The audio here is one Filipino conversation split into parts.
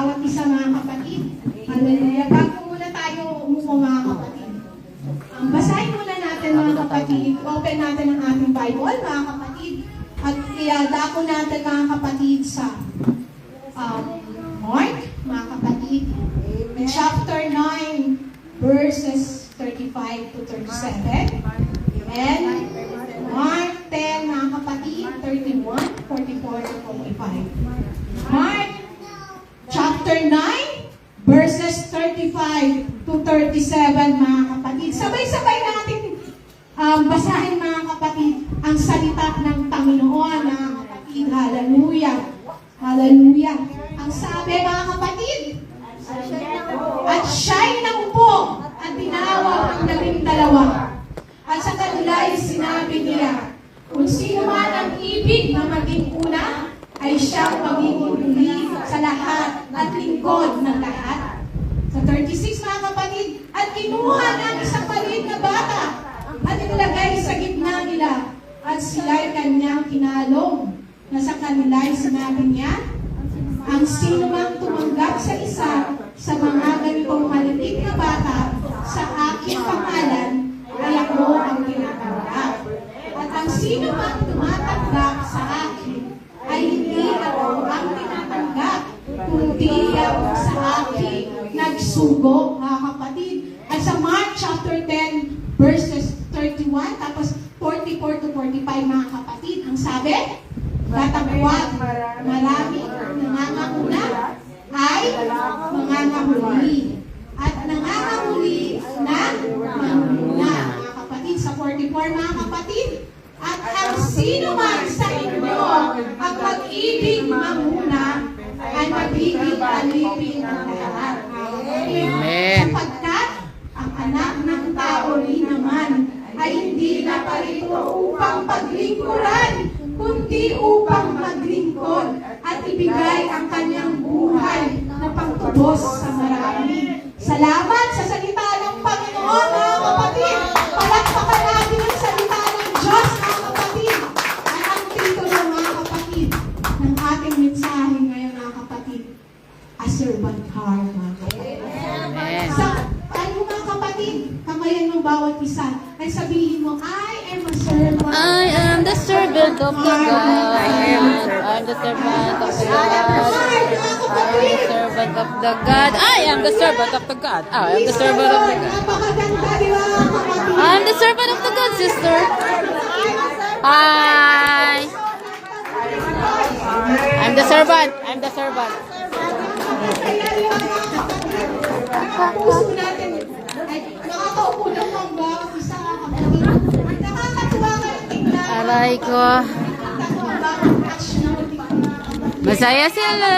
bawat isa mga kapatid. Hallelujah. Bago muna tayo umupo mga kapatid. Basahin muna natin mga kapatid. Open natin ang ating Bible mga kapatid. At iadako natin mga kapatid sa Mark mga kapatid. Chapter 9 verses 35 to 37. And Mark 10 mga kapatid. 31, 44 to 45. Mark chapter 9 verses 35 to 37 mga kapatid. Sabay-sabay natin basahin mga kapatid ang salita ng Panginoon mga kapatid. Hallelujah. Hallelujah. Ang sabi mga kapatid, at siya'y naupo at tinawag ang 12. At sa kanila ay sinabi niya, kung sino man ang ibig na maging una, ay siyang magiging huli sa lahat at lingkod ng lahat. Sa 36 mga kapatid, at kinuha ng isang maliit na bata at inilagay sa gitna nila at sila'y kanyang kinalong na sa kanila ay sinabi niya, ang sino mang tumanggap sa isa sa mga ganitong maliit na bata sa aking pangalan ay ako ang tinatanggap. At ang sino mang tumatanggap sa akin ay hindi ako ang tinatanggap, kundi ako sa akin nagsugo, mga kapatid. At sa Mark chapter 10 verses 31 tapos 44 to 45 mga kapatid, ang sabi, datapwat marami nangangahuna ay mangangahuli at nangangahuli na manguna, mga kapatid. Sa 44 mga kapatid, at ang sino man sa inyo ang mag-ibig manguna ay magiging alipin ng lahat. Amen. Sapagkat ang anak ng tao rin naman ay hindi naparito upang paglingkuran, kundi upang maglingkod at ibigay ang kanyang buhay na pangtubos sa marami. Salamat sa salita ng Panginoon, mga kapatid. Palakpakan natin ang salita ng Diyos, mga kapatid. At ang titulo, mga kapatid, ng ating mensahe ngayon, mga kapatid, a servant heart, mga kapatid. Amen. Sa ano, mga kapatid, kamayan ng bawat isa, ay sabihin mo, I am a servant. I am the servant of the God. I am the servant of the God. I am the servant of the God. I am the servant of the God. I am the servant of the God. Napakaganda, di ba, mga kapatid? I am the servant of the God, sister. Hi. I'm the servant. I'm the servant. Ang puso natin ay nakakaupo ng mga bawat isa, mga kapatid. Nakakatuwa kayo tingnan. Aray ko. Ang bawat action ng tingnan. Masaya sila.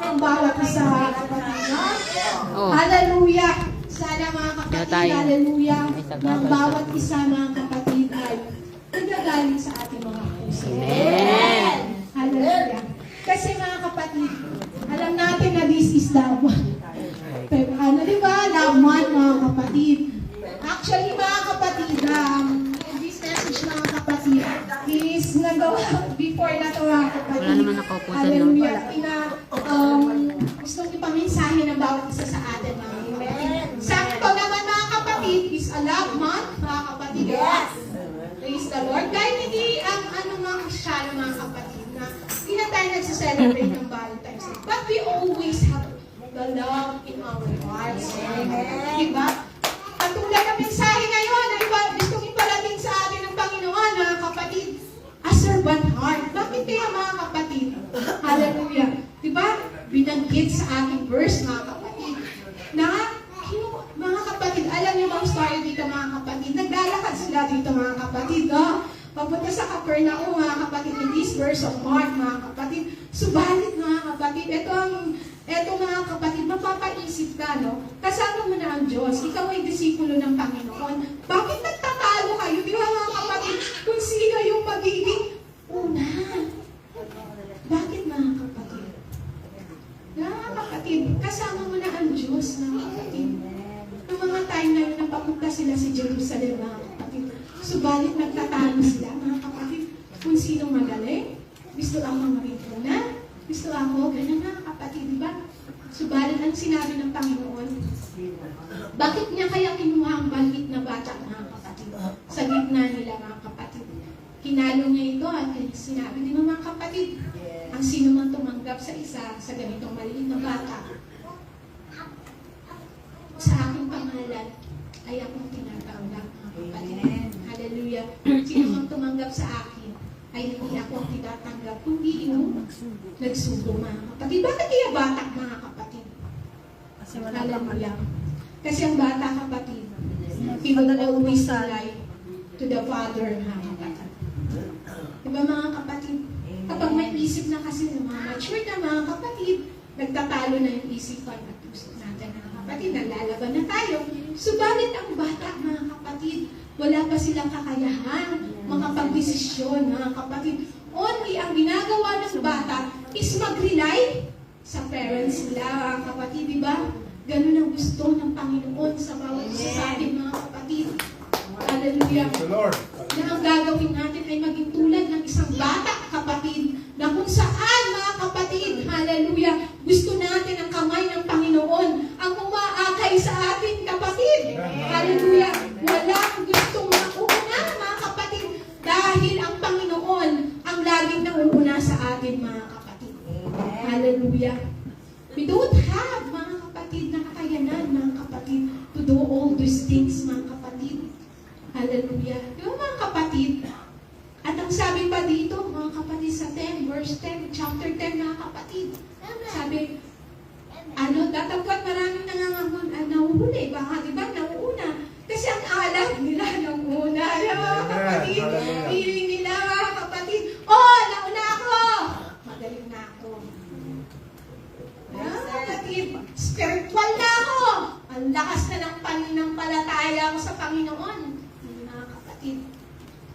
Ang bawat isa, mga kapatid. No? Oh. Hallelujah! Sana mga kapatid, Kaya tayo. hallelujah, Isa ng bawat isa mga kapatid ay nagagaling sa ating mga puso. Amen. Hallelujah. Kasi mga kapatid, alam natin na this is love. Pero ano, di ba? Love month, mga kapatid. Actually, mga kapatid, this message, mga kapatid, is nagawa before na ito, mga kapatid. Wala naman nakaupo dyan, no? Hallelujah. Gustong ipamensahe ng bawat isa sa atin, mga kapatid. Sakto naman, mga kapatid, is a love month, mga kapatid. Yes! Praise the Lord. Dahil hindi ang mga Kristyano, mga kapatid, na hindi na tayo nagsiselebrate ng Valentine's Day. But we always have the love in our hearts. Diba? Katulad ng mensahe ngayon, ay gustong iparating sa atin ng Panginoon, mga kapatid, a servant heart. Bakit kaya, mga kapatid? Hallelujah. Diba? Binanggit sa ating verse, mga kapatid, na mga kapatid, alam niyo bang story dito, mga kapatid? Naglalakad sila dito, mga kapatid, no? Papunta sa Capernaum, mga kapatid, in this verse of Mark, mga kapatid. Subalit, mga kapatid, eto mga kapatid, mapapaisip ka, no? Kasama mo na ang Diyos. Ikaw ay disipulo ng Panginoon. Bakit nagtatalo kayo? Di ba, mga kapatid, kung sino yung magiging una? Bakit, mga kapatid? Mga kapatid, kasama mo na ang Diyos, mga kapatid. Noong mga time na yun, napapunta sila sa Jerusalem, mga kapatid. Subalit nagtatalo sila, mga kapatid, kung sinong magaling. Gusto ang mga rito na. Gusto ako, ganyan mga kapatid, di ba? Subalit ang sinabi ng Panginoon, bakit niya kaya kinuha ang balit na bata, mga kapatid, sa gitna nila, mga kapatid? Hinalo niya ito at sinabi din ng mga kapatid, ang sino man tumanggap sa isa sa ganitong maliit na bata, sa aking pangalan ay akong tinatanggap, mga kapatid. Hallelujah. Sino man tumanggap sa akin ay hindi ako ang tinatanggap, kundi yung nagsugo, mga kapatid. Bakit kaya bata, mga kapatid? Hallelujah. Kasi ang bata, kapatid, he will always lie to the Father, mga kapatid. Diba, mga kapatid? Kapag may isip na kasi ng mga mature na mga kapatid, nagtatalo na yung isipan at puso natin, mga kapatid, naglalaban na tayo. Subalit ang bata, mga kapatid, wala pa silang kakayahan, makapag-desisyon, mga kapatid. Only ang ginagawa ng bata is mag-rely sa parents nila, mga kapatid, di ba? Ganun ang gusto ng Panginoon sa bawat isa sa atin, mga kapatid. Hallelujah. Na ang gagawin natin ay maging tulad ng isang bata, kapatid, na kung saan, mga kapatid, hallelujah, gusto natin ang kamay ng Panginoon ang umaakay sa atin, kapatid. Hallelujah. Walang gustong mauna, mga kapatid, dahil ang Panginoon ang laging nauuna sa atin, mga kapatid. Hallelujah. We don't have, mga kapatid, na kakayanan, mga kapatid, to do all these things, mga kapatid. Hallelujah. Yung mga kapatid, at ang sabi pa dito, mga kapatid, sa 10, verse 10, chapter 10, mga kapatid, sabi, datapwat maraming nahuhuli, baka, di ba, nauuna. Kasi ang alam nila nauuna, mga kapatid, hiling nila, mga kapatid, nauna ako! Magaling na ako. Kapatid, spiritual na ako! Ang lakas na ng pananampalataya ko sa Panginoon. Mga kapatid,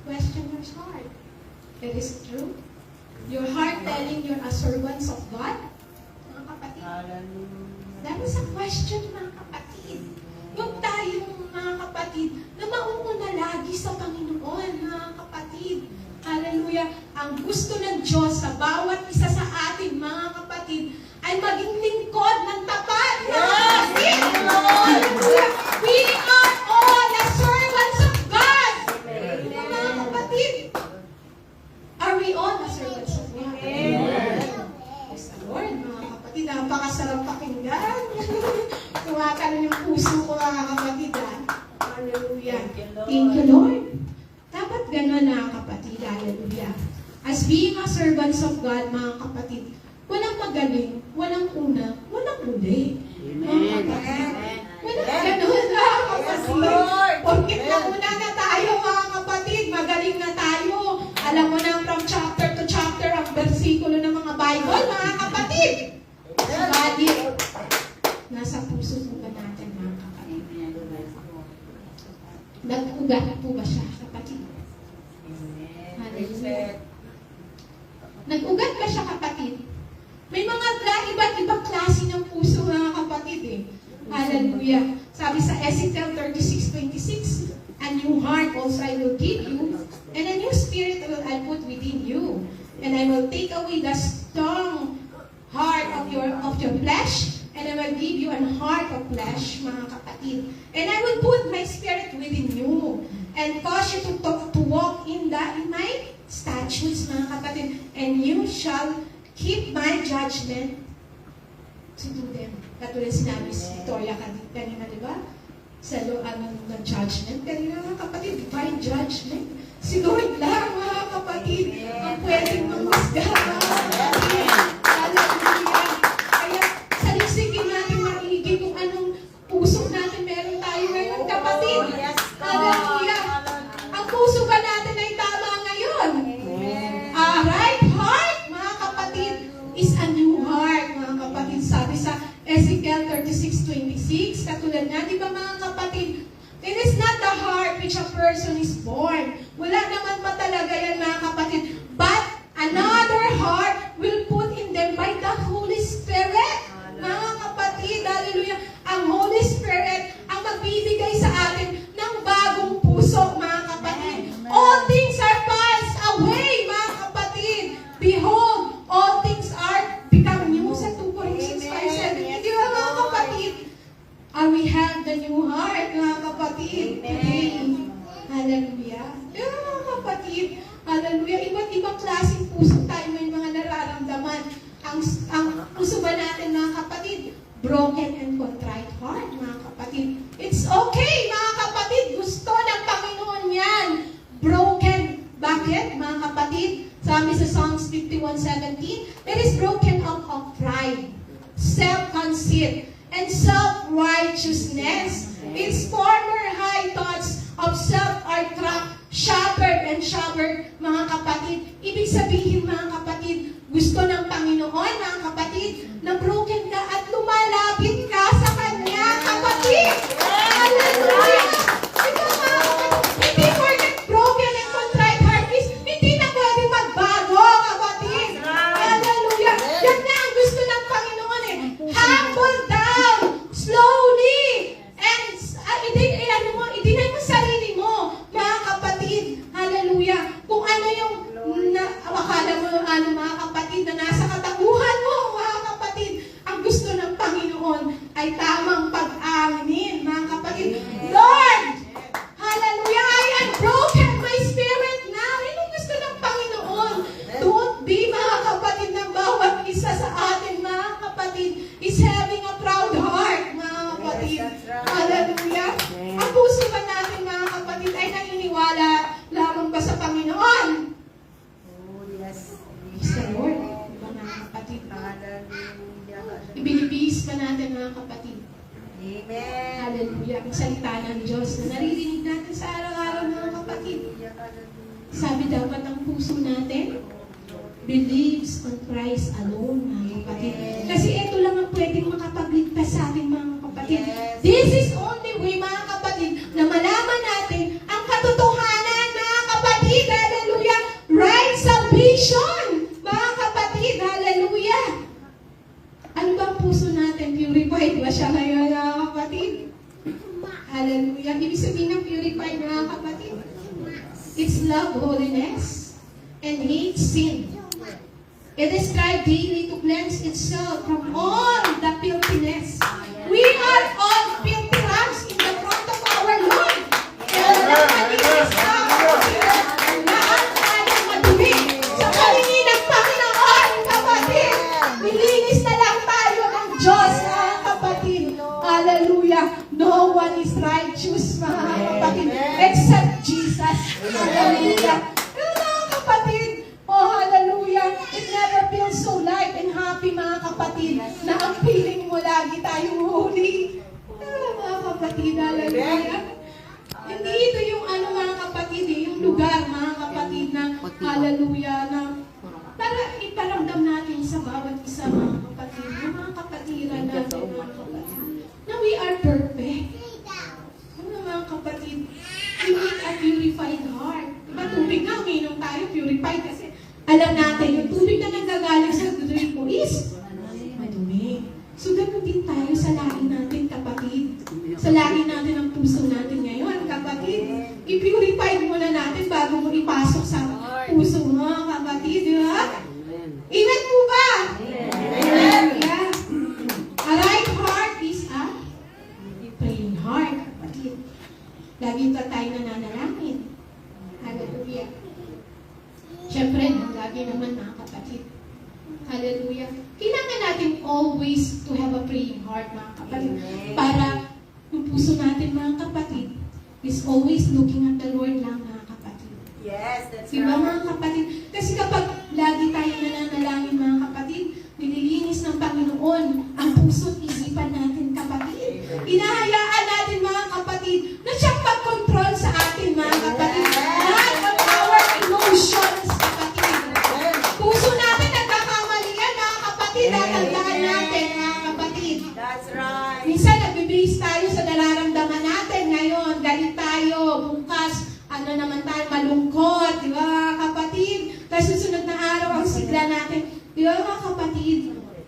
question your heart. It is true. Your heart telling you're a servant of God? Mga kapatid. That is a question, mga kapatid. Huwag tayong, mga kapatid, na mauuna lagi sa Panginoon, mga kapatid. Hallelujah. Ang gusto ng Diyos sa bawat isa sa atin, mga kapatid, ay maging lingkod ng tapat. Yes! Hallelujah. We are all the servants of God. Mga kapatid, are we all the servants of God? Yes, Lord, mga kapatid, napakasarap pakinggan. Kumakalan yung puso ko, mga kapatid. Hallelujah. Thank you, Lord. Dapat gano'n, mga kapatid. Hallelujah. As being a servants of God, mga kapatid, walang magaling, walang una, walang uli. Mga kapatid. Walang gano'n, mga kapatid. Porkit nauna na tayo, mga kapatid, magaling na tayo. Alam mo na from chapter to chapter ang versikulo ng mga Bible, mga kapatid. Subalit, nasa puso po ba natin, mga kapatid? Nag-ugat po ba siya, kapatid? Hallelujah. Nag-ugat ba siya, kapatid? May mga iba't ibang klase ng puso, mga kapatid, eh. Hallelujah. Sabi sa Ezekiel 36:26, a new heart also I will give you, and a new spirit will I put within you. And I will take away the strong heart of your flesh, and I will give you an heart of flesh, mga kapatid. And I will put my spirit within you, and cause you to walk in my statutes, mga kapatid. And you shall keep my judgment to do them. Katulad sinabi si Victoria kanina, di ba? Sa ng judgment. Kanina, mga kapatid, divine judgment. Si Lord lang, mga kapatid, ang pwedeng mamusga, mga kapatid. Hallelujah. Kaya, salisigin natin maiging kung anong puso natin meron tayo ngayon, kapatid. Hallelujah. Ang puso ba natin ay tama ngayon? A right heart, mga kapatid, is a new heart, mga kapatid. Sabi sa Ezekiel 36:26, katulad na, di ba, mga kapatid, it is not the heart which a person is born. Wala naman pa talaga yan, mga kapatid. But another heart will put in them by the Holy Spirit. Mga kapatid, hallelujah. Ang Holy Spirit ang magbibigay sa atin ng bagong puso, mga kapatid. All things are passed away, mga kapatid. Behold, all things are klaseng puso tayo, may mga nararamdaman. Ang puso ba natin, mga kapatid? Broken and contrite heart, mga kapatid. It's okay, mga kapatid. Gusto ng Panginoon yan. Broken. Bakit, mga kapatid? Sabi sa Psalms 51:17, it is broken up of pride, self-conceit, and self-righteousness. Its former high thoughts of self are cracked, shattered, and shattered, mga kapatid. Ibig sabihin, mga kapatid, gusto ng Panginoon, mga kapatid, na broken ka at lumalapit ka sa Kanya, kapatid. Hallelujah! Ito, mga kapatid, hindi porket broken and contrite heart is, hindi na pwede magbago, kapatid. Hallelujah! Yan na ang gusto ng Panginoon eh. Humble down, slowly, and idinay mo sarili mo, mga kapatid. Hallelujah! Kung ano yung akala mo, mga kapatid, na nasa katapuhan mo, mga kapatid, ang gusto ng Panginoon ay tamang pag-amin, mga kapatid. Lord! Hallelujah! I am broken, my spirit now. Yun ang gusto ng Panginoon. Don't be, mga kapatid, ng bawat isa sa atin, mga kapatid, is having a proud heart, mga kapatid. Hallelujah! Ang puso ba natin, mga kapatid, ay naniniwala lamang ba sa Panginoon? Praise the Lord, mga kapatid. Ibinibihis pa natin, mga kapatid. Amen. Hallelujah. Ang salita ng Diyos na naririnig natin sa araw-araw, mga kapatid. Sabi dapat ang puso natin believes on Christ alone, mga kapatid. Kasi ito lang ang pwedeng makapagligtas sa atin, mga kapatid. This is only way, mga kapatid, na malaman natin ang katotohanan, mga kapatid. Hallelujah. Right salvation, mga kapatid. Hallelujah. Ano ba ang puso natin? Purified ba siya ngayon, mga kapatid? Hallelujah. Ibig sabihin ng purified, mga kapatid, it's love holiness and hate sin. It is tried daily to cleanse itself from all the filthiness. We are all filthy rams in the front of our Lord. Kaya nakalinis na ako. Lahat tayo madumi sa paningin ng Panginoon, kapatid. Nilinis na lang tayo ng Diyos, mga kapatid. Hallelujah. No one is righteous, mga kapatid, except Jesus. Hallelujah. Mga kapatid, oh hallelujah, it never feels so light and happy, mga kapatid, na ang feeling mo lagi tayong holy. Mga kapatid, hallelujah. Hindi ito yung mga kapatid, yung lugar, mga kapatid, na hallelujah, na para iparamdam natin sa bawat isa, mga kapatid, yung mga kapatiran natin, mga kapatid, na we are perfect. Ano, mga kapatid, we need a purified heart. Diba, tubig nga, uminom tayo, purified, kasi alam natin, yung tubig na nanggagaling sa drink mo is madumi. So, ganun din tayo sa lahi natin, kapatid. Sa lahi natin ang puso natin ngayon, kapatid. I-purify muna natin bago mo ipasok sa puso mo, kapatid. Di ba? Amen po ba? Amen. Yeah. A right heart is a praying heart, kapatid. Lagi tayo nananalangin. Hallelujah. Siyempre, lagi naman, mga kapatid. Hallelujah. Kailangan natin always to have a praying heart, mga kapatid. Para yung puso natin, mga kapatid, is always looking at the Lord lang, mga kapatid. Yes, that's Diba, right. mga kapatid? Kasi kapag lagi tayo nananalangin, mga kapatid, nililinis ng Panginoon ang puso at isipan natin, kapatid. Inahayaan natin, mga kapatid, na siyang mag-control sa atin, mga kapatid. Not on our emotions, kapatid. Puso natin nagkakamali yan, mga kapatid. Tatandaan natin, mga kapatid. That's right. Minsan, nagbibihis tayo sa nararamdaman natin. Ngayon, galit tayo. Bukas, naman tayo, malungkot. Di ba, mga kapatid? Tapos susunod na araw, ang sigla natin. Di ba, mga kapatid?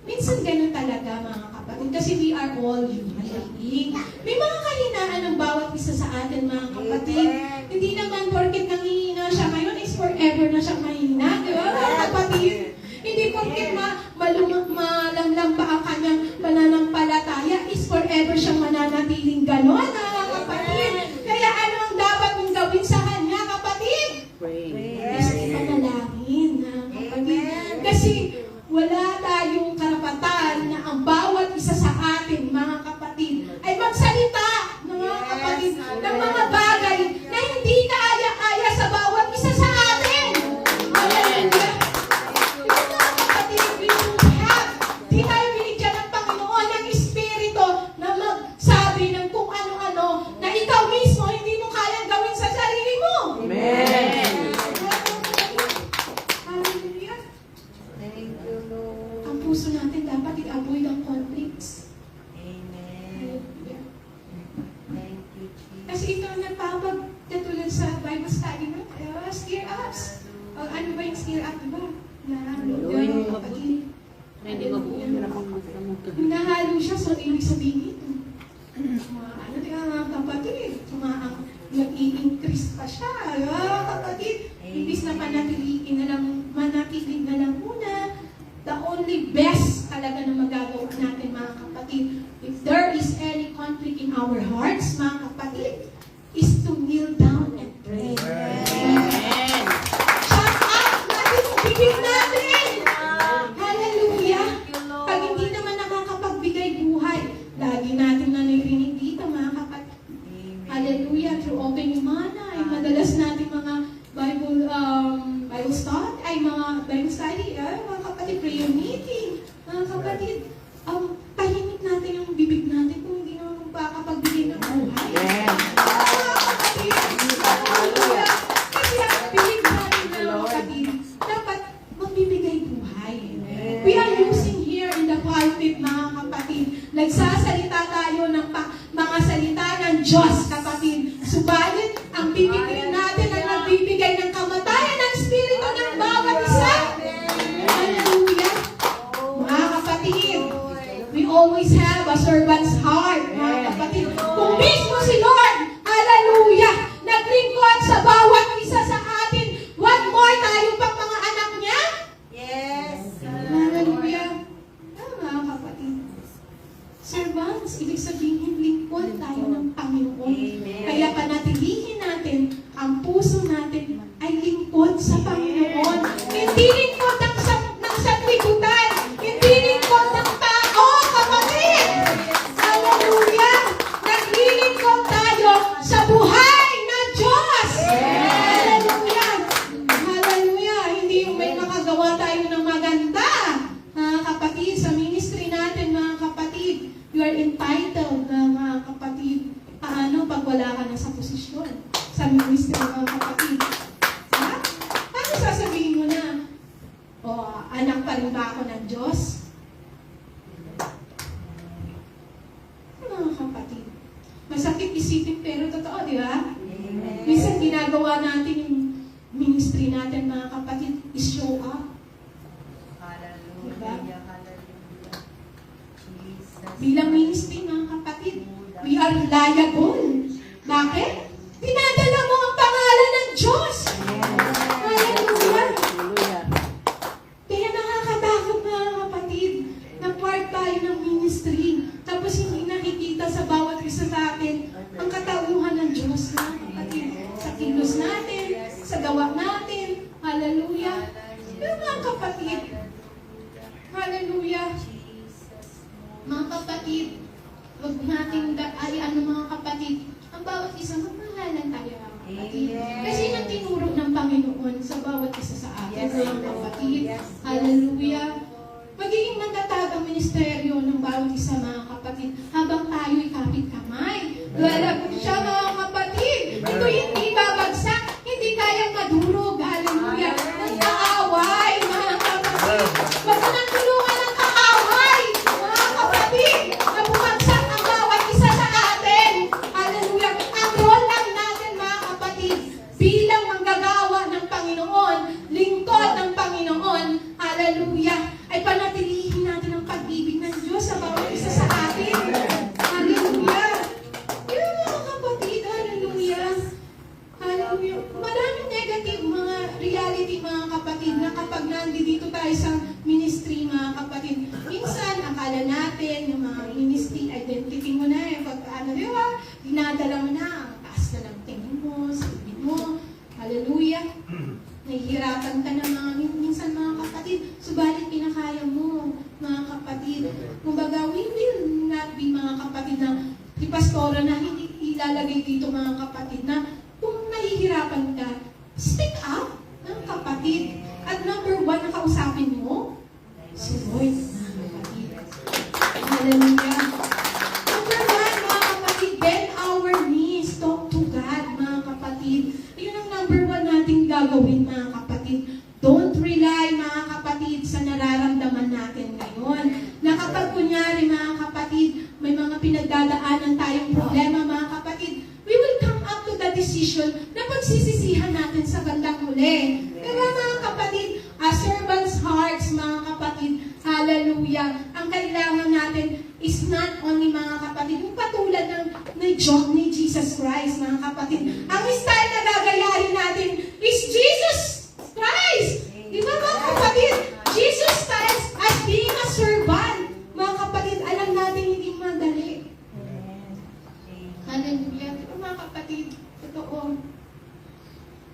Minsan ganun talaga, mga kapatid. Kasi we are all human beings. May mga kahinaan ng bawat isa sa atin, mga kapatid. Hindi naman porket nangihina siya ngayon is forever na siyang mahina. Di ba, mga kapatid? Hindi porket malamlam pa ang kanyang pananampalataya is forever siyang mananatiling gano'n, mga kapatid. Kaya ano ang dapat mong gawin sa kanya, kapatid? Pray. Is ipanalangin, mga puso natin dapat i-avoid ang conflicts. Amen. Thank you, Jesus. Kasi ito katulad sa Bible study mo, scare ups. Ano ba yung scare up, diba? Gawin mo kapatid. Hindi ko po. Hinahalo siya, so ibig sabihin ito. Mga kapatid, nag-i-increase pa siya. Kapatid, ibig na manatili na lang muna. The only best talaga na magagawa natin, mga kapatid, if there is any conflict in our hearts, mga kapatid, is to kneel down and pray. Amen. Shut up! Natin ang bibig natin! Hallelujah! Pag hindi naman nakakapagbigay buhay, lagi natin nanirinig dito, mga kapatid. Hallelujah! Through Open Humana, ay madalas natin mga Bible study, ay mga Bible study, mga kapatid, prayer meeting, mga kapatid, tahimik natin yung bibig natin kung hindi naman magpakapagbigay ng buhay. Yes. Mga kapatid, hallelujah! Kasi ang bibig natin, mga kapatid, dapat magbibigay buhay. We are using here in the pulpit, mga kapatid, nagsasalita tayo ng mga salita ng Diyos, kapatid. Subalit, ang bibig rin natin ay nagbibigay ng kamatayan ng Espiritu ng bawat isa. Hallelujah! Mga kapatid, we always have a servant's heart, mga kapatid. Kung mismo si Lord, hallelujah, naglingkod sa bawat isa sa atin, what more tayo pang mga anak niya? Yes. Hallelujah. Mga kapatid. Servants, ibig sabihin, lingkod tayo ng Panginoon. Amen. Kaya panatilihin natin, ang puso natin ay lingkod sa Panginoon. Hindi lingkod ng sanlibutan. Hindi lingkod ng tao, kapatid. Hallelujah. Naglilingkod tayo sa buhay ng Diyos. Hallelujah. Hallelujah. Hindi yung may makagawa tayo ng maganda. Mga kapatid, sa ministry natin, mga kapatid, you are entitled na mga kapatid. Paano pag wala ka na sa posisyon? Sa ministry, mga kapatid. Ha? Paano sasabihin mo na, anak pa rin ba ako ng Diyos? Mga kapatid. Masakit isipin pero totoo, di ba? Amen. Minsan ginagawa natin yung ministry natin, mga kapatid, is show up. Hallelujah. Hallelujah. Jesus. Bilang ministry, mga kapatid, we are liable. Bakit? Dinadala mo ang pangalan ng Diyos. Hallelujah. Hallelujah. Kaya nakakatakot, mga kapatid, na part tayo ng ministry. Tapos hindi nakikita sa bawat isa sa atin ang katauhan ng Diyos, mga kapatid. Sa kilos natin, sa gawa natin. Hallelujah. Pero mga kapatid, hallelujah. Mga kapatid, huwag natin mga kapatid, ang bawat isa, magmahalan tayo, mga kapatid. Amen. Kasi yun ang tinuro ng Panginoon sa bawat isa sa atin, mga kapatid. Hallelujah. Magiging matatag ang ministeryo ng bawat isa, mga kapatid, habang tayo'y kapit kamay. Lalagot siya, mga kapatid. Ito hindi babagsak, hindi kayang madurog. Hallelujah. Ang kaaway, mga kapatid. Huwag ka nang tulungan ng kaaway, mga kapatid, na bumagsak ang bawat isa sa atin. Hallelujah. Ang role lang natin, mga kapatid, bilang manggagawa ng Panginoon, lingkod ng Panginoon, hallelujah, ay panatilihin natin ang pag-ibig ng Diyos sa bawat isa sa atin. Hallelujah. Yun, mga kapatid, hallelujah. Hallelujah. Maraming negative mga reality, mga kapatid, na kapag nandito tayo sa ministry, mga kapatid, minsan akala natin yung mga ministry identity mo na pag di ba, dinadala mo na ang taas na ng tingin mo, sa ibig mo. Hallelujah. Nahihirapan ka na minsan, mga kapatid, subalit pinakaya mo, mga kapatid. Kumbaga, we will not be, mga kapatid, na si pastora na hindi ilalagay dito, mga kapatid, na kung nahihirapan ka, speak up, mga kapatid. At number 1 na kausapin mo, si Lord, mga kapatid. Hallelujah. Number 1, mga kapatid, bend our knees, talk to God, mga kapatid. Yun ang number 1 nating gagawin, mga kapatid. Don't rely, mga kapatid, sa nararamdaman natin ngayon. Hallelujah. Ang kailangan natin is not only, mga kapatid, yung katulad ni Jesus Christ, mga kapatid. Ang style na gagayahin natin is Jesus Christ. Di ba, mga kapatid? Jesus Christ as being a servant. Mga kapatid, alam natin hindi madali. Hallelujah. Di ba, mga kapatid? Totoo.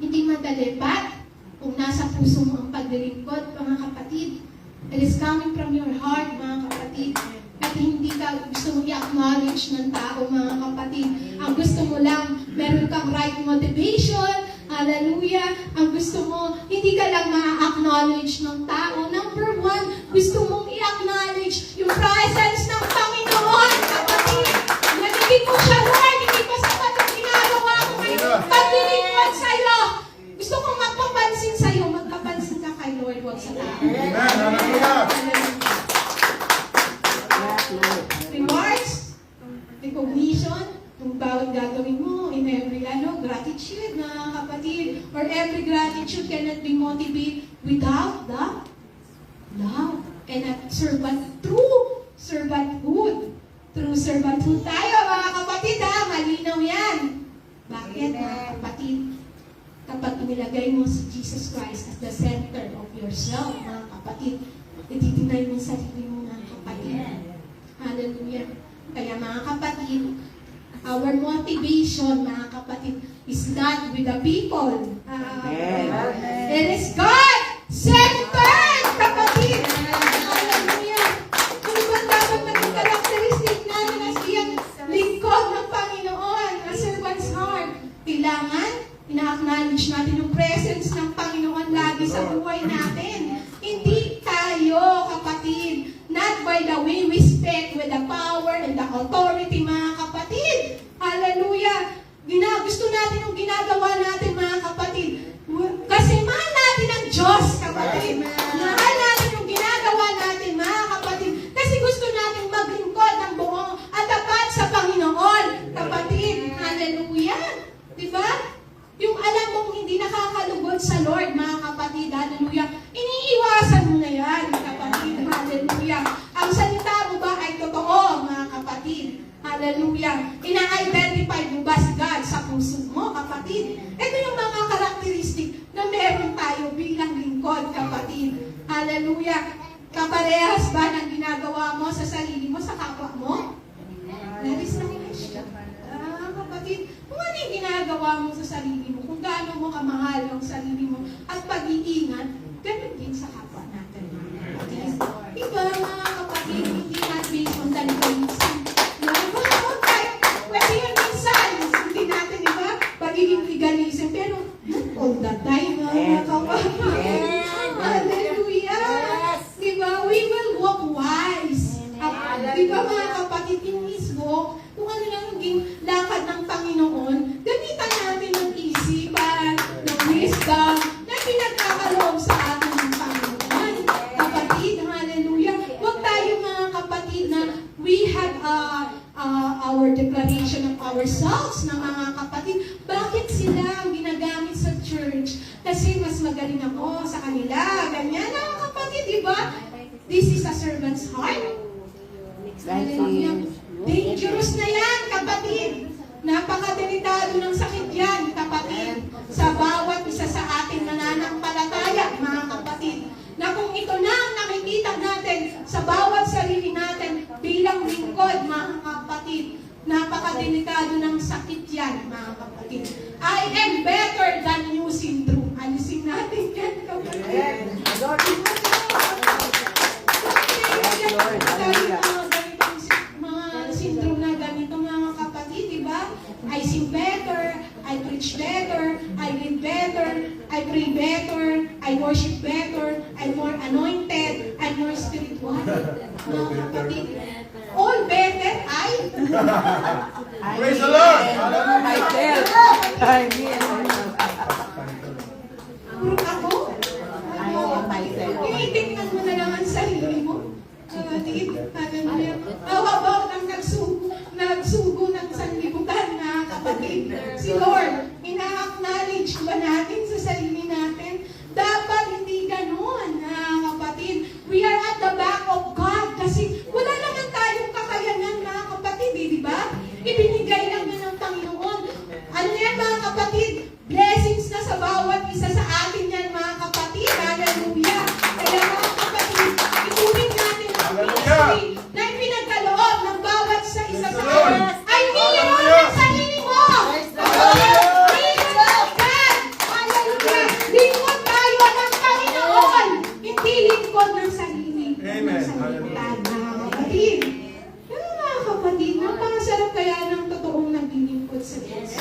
Hindi madali. But, kung nasa puso mo ang paglilingkod, mga kapatid, it is coming from your heart, mga kapatid. At hindi ka gusto mo i-acknowledge ng tao, mga kapatid. Ang gusto mo lang, meron kang right motivation. Hallelujah. Ang gusto mo, hindi ka lang ma-acknowledge ng tao. Number one, gusto mong i-acknowledge yung presence ng Panginoon, kapatid. Nagiging mo siya, Lord, hindi pa sapat ang ginagawa ko ngayon. Paglilingkod sa'yo. Gusto kong magpapansin sa'yo, magpapansin ka kay Lord, huwag sa tao. Amen. Hallelujah. Rewards, recognition, kung bawat gagawin mo, in every gratitude, mga kapatid, or every gratitude cannot be motivated without the love and a true servanthood. True servanthood tayo, mga kapatid, ha? Malinaw yan. Bakit, mga kapatid? Kapag inilagay mo si Jesus Christ as the center of yourself, mga kapatid, ititinay mo sa sarili mo, mga kapatid. Hallelujah. Kaya, mga kapatid, our motivation, mga kapatid, is not with the people. It is God-centered, kapatid. Hallelujah. Ano ba dapat maging karakteristik natin as iyang lingkod ng Panginoon, a servant's heart? Kailangan, ina-acknowledge natin yung presence ng Panginoon lagi sa buhay natin. Hindi tayo, kapatid, not by the way we speak with the power and the authority, mga kapatid. Hallelujah. Gusto natin yung ginagawa natin, mga kapatid. Kasi mahal natin ang Diyos, kapatid. Mahal natin yung ginagawa natin, mga kapatid. Kasi gusto natin maglingkod ng buong at tapat sa Panginoon, kapatid. Hallelujah. Diba? Yung alam mong hindi nakakalugod sa Lord, mga kapatid. Hallelujah. Iniiwasan mo na yan, kapatid. Hallelujah. Ang salita mo ba ay totoo, mga kapatid? Hallelujah. Ina-identify mo ba si God sa puso mo, kapatid? Ito yung mga karakteristik na meron tayo bilang lingkod, kapatid. Hallelujah. Kaparehas ba ng ginagawa mo sa sarili mo, sa kapwa mo? That is the question. Kapatid, kung ano yung ginagawa mo sa sarili mo, kung gaano mo kamahal ang sarili mo, at pag-iingat, ganun din sa kapwa natin. Kapatid. Diba, mga kapatid, hindi not based on the legalism. Pwede yun minsan, hindi natin, diba, pagiging legalism, pero all the time, mga kapatid. Hallelujah. Diba, we will walk wise. Diba, mga kapatid, in His walk, kung ano yung naging lakad ng Panginoon, gamitan natin ng isipan, ng wisdom, na pinagkakaloob sa atin ng Panginoon. Kapatid, hallelujah. Huwag tayo, mga kapatid, na we have our declaration of ourselves na mga kapatid. Bakit sila ang ginagamit sa church? Kasi mas magaling ako sa kanila. Ganyan, mga kapatid, di ba? This is a servant's heart. Hallelujah. Dangerous na yan, kapatid. Napakadelikado ng sakit yan, kapatid. Sa bawat isa sa ating nananampalataya, mga kapatid. Na kung ito na ang nakikita natin sa bawat sarili natin bilang lingkod, mga kapatid, napakadelikado ng sakit yan, mga kapatid. I am better than you syndrome. Alisin natin yan, kapatid. Mga syndrome na ganito, mga kapatid, diba? I sing better, I preach better, I read better, I pray better, I worship better, I'm more anointed, I'm more spiritual. Mga kapatid, all better, Praise the Lord. puro ako? Tinitingnan mo na lang ang sarili mo. How about ang nagsugo ng sanlibutan, na kapatid? Si Lord, ina-acknowledge ba natin sa sarili natin? Dapat hindi ganun, kapatid. We are at the back of God. pagligtad, mga kapatid. Mga kapatid, napakasarap kaya ng totoong naglilingkod sa Diyos.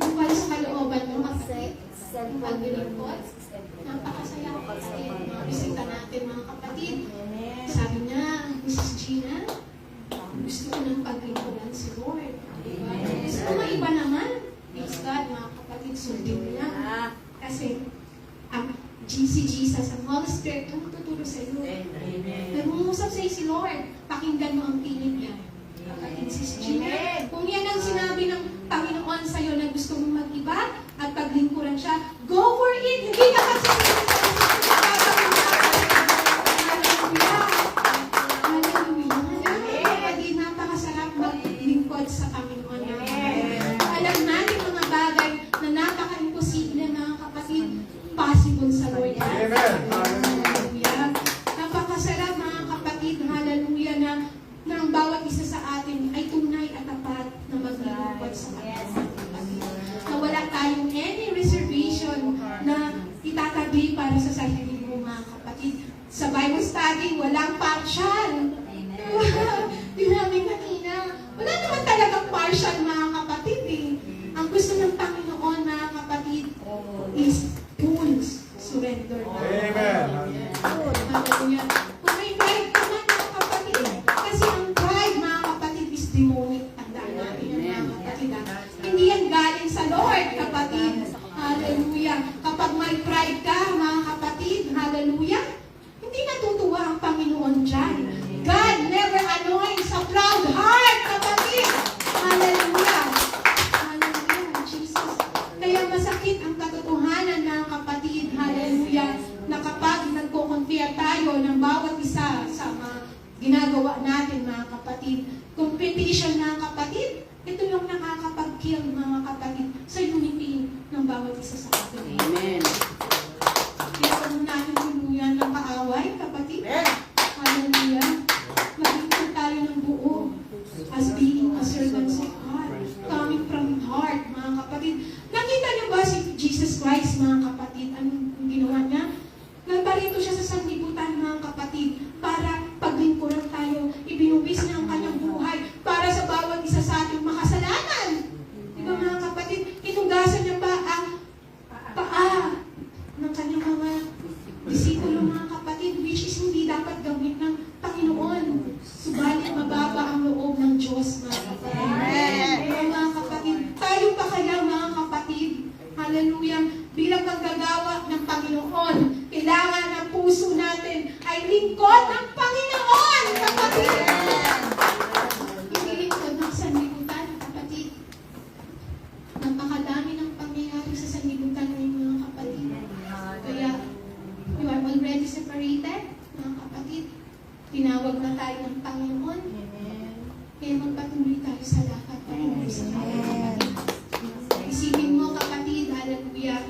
Bukal sa kalooban mo, kapatid, ang paglilingkod. Napakasaya kasi mga bisita natin, mga kapatid. Sabi niya, Mrs. Gina, gusto ko ng paglingkuran si Lord. Gusto ko maiba naman. Praise God, mga kapatid, sundin niya. Kasi, ang si Jesus, ang Holy Spirit, ang tuturo sa iyo. Nag-uusap sa'yo si Lord. Pakinggan mo ang tinig niya. Kapatid, Sis Gina, kung yan ang sinabi ng Panginoon sa iyo na gusto mong mag-iba at paglingkuran siya, go for it! Hindi ka kasi Hallelujah! Napakasarap maglingkod sa Panginoon. Alam natin mga bagay na napaka-imposible, mga kapatid, possible sa Lord. Hallelujah! Napakasarap, mga kapatid, hallelujah, na ang bawat isa sa atin ay tunay at tapat na maglingkod sa Panginoon. Na wala tayong any reservation na itatabi para sa sarili mo, mga kapatid. Sa Bible study, walang partial. Di namin kanina. Wala naman talagang partial, mga kapatid. Ang gusto ng Panginoon, mga kapatid, is full surrender. Amen. Hallelujah. Kung may pride naman, mga kapatid, kasi ang pride, mga kapatid, is demonic. Tandaan natin yan, mga kapatid. Hindi yan galing sa Lord, kapatid. Hallelujah. Kapag may pride ka, mga kapatid, hallelujah, hindi natutuwa ang Panginoon dyan. God never anoints a proud heart, kapatid. Hallelujah. Hallelujah, Jesus. Kaya masakit ang katotohanan, mga kapatid. Hallelujah. Na kapag nagko-compare tayo ng bawat isa sa mga ginagawa natin, mga kapatid, competition, mga kapatid, ito yung nakakapag-kill, mga kapatid, sa unity ng bawat isa sa atin. Amen. Kaya kung natin tuluyan ng kaaway, kapatid, hallelujah, maging po tayo ng buo as being a servants of God, coming from heart, mga kapatid. Nakita niyo ba si Jesus Christ, mga kapatid, anong ginawa niya? Nagparito siya sa sanlibutan, mga kapatid, para paglingkuran tayo. Ibinubis niya ang kanyang buhay para sa bawat isa sa ating makasalanan. Di ba, mga kapatid? Inugasan niya pa ang paa ng kanyang mga disipulo, mga kapatid, which is hindi dapat gawin ng Panginoon. Subalit mababa ang loob ng Diyos, mga kapatid. Kaya, mga kapatid, tayo pa kaya, mga kapatid, hallelujah, bilang manggagawa ng Panginoon, kailangan ang puso natin ay lingkod ng Panginoon, kapatid. Hindi lingkod ng sanlibutan, kapatid. Napakadami ng pangyayari sa sanlibutan ng mga kapatid. Kaya, you are already separated, mga kapatid. Tinawag na tayo ng Panginoon. Kaya magpatuloy tayo sa lakad patungo sa Panginoon. Isipin mo, kapatid, hallelujah,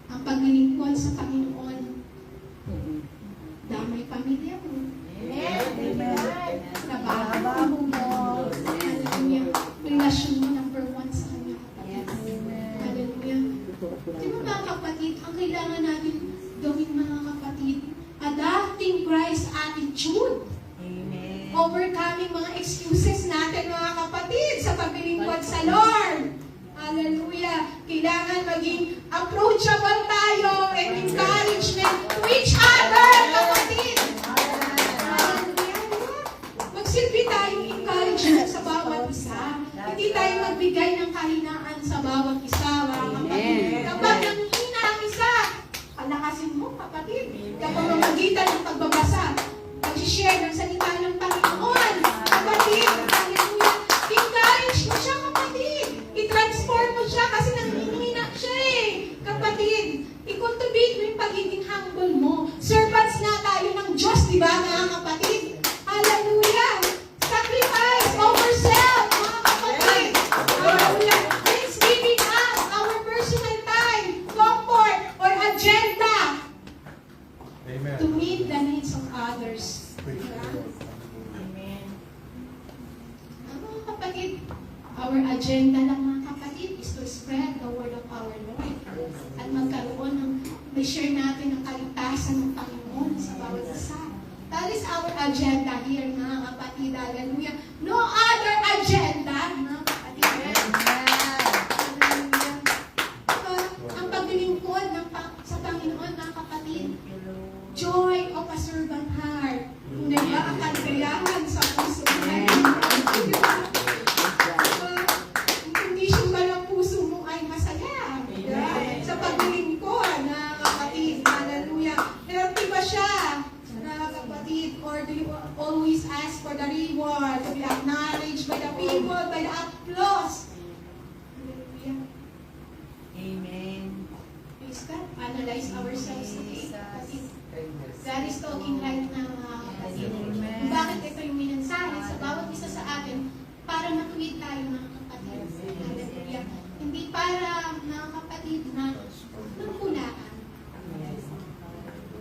ang paglilingkod sa Panginoon. Damay pamilya mo. Trabaho mo. Hallelujah. Relasyon mo number 1 sa Kanya, kapatid. Hallelujah. Di ba, mga kapatid, ang kailangan natin gawin, mga kapatid, adapting Christ's attitude. Overcoming mga excuses natin, mga kapatid, sa paglilingkod sa Lord. Hallelujah. Kailangan maging approachable tayo and encouragement to each other, kapatid. Hallelujah. Magsilbi tayong encouragement sa bawat isa. Hindi tayo magbigay ng kahinaan sa bawat isa, mga kapatid. Kapag nanghihina ang isa, palakasin mo, kapatid. Kapag mamagitan ng pagbabasa, pag-share ng salita ng Panginoon, kapatid, hallelujah, encourage mo siya, kapatid. I-transform mo siya kasi nanghihina siya kapatid. I-cultivate mo yung pagiging humble mo. Servants na tayo ng Diyos, di ba, mga kapatid? Hallelujah! Sacrifice over self, mga kapatid. Hallelujah! Let's giving up our personal time, comfort, or agenda Amen. to meet the needs of others. Mga kapatid, our agenda lang, mga kapatid, is to spread the word of our Lord at magkaroon ng, may share natin ng kaligtasan kalikasan ng Panginoon sa bawat isa. That is our agenda here, mga kapatid. Hallelujah. No other agenda, mga kapatid. Hallelujah. Ang paglilingkod sa Panginoon, mga kapatid, joy of a servant heart. Hindi ba ang kaligayahan sa puso mo? Hindi siya ba ng puso mo ay masaya? Sa paglilingkod, mga kapatid. Hallelujah. Healthy ba siya? Mga kapatid, or do you always ask for the reward, to be acknowledged by the people, by the applause? Hallelujah. Amen. Please God, analyze ourselves today, kapatid. God is talking right now, mga kapatid. Amen. Bakit ito yung minensahe sa bawat isa sa atin para matuwid tayo, mga kapatid. Hallelujah. Hindi para, mga kapatid, na nangkulaan.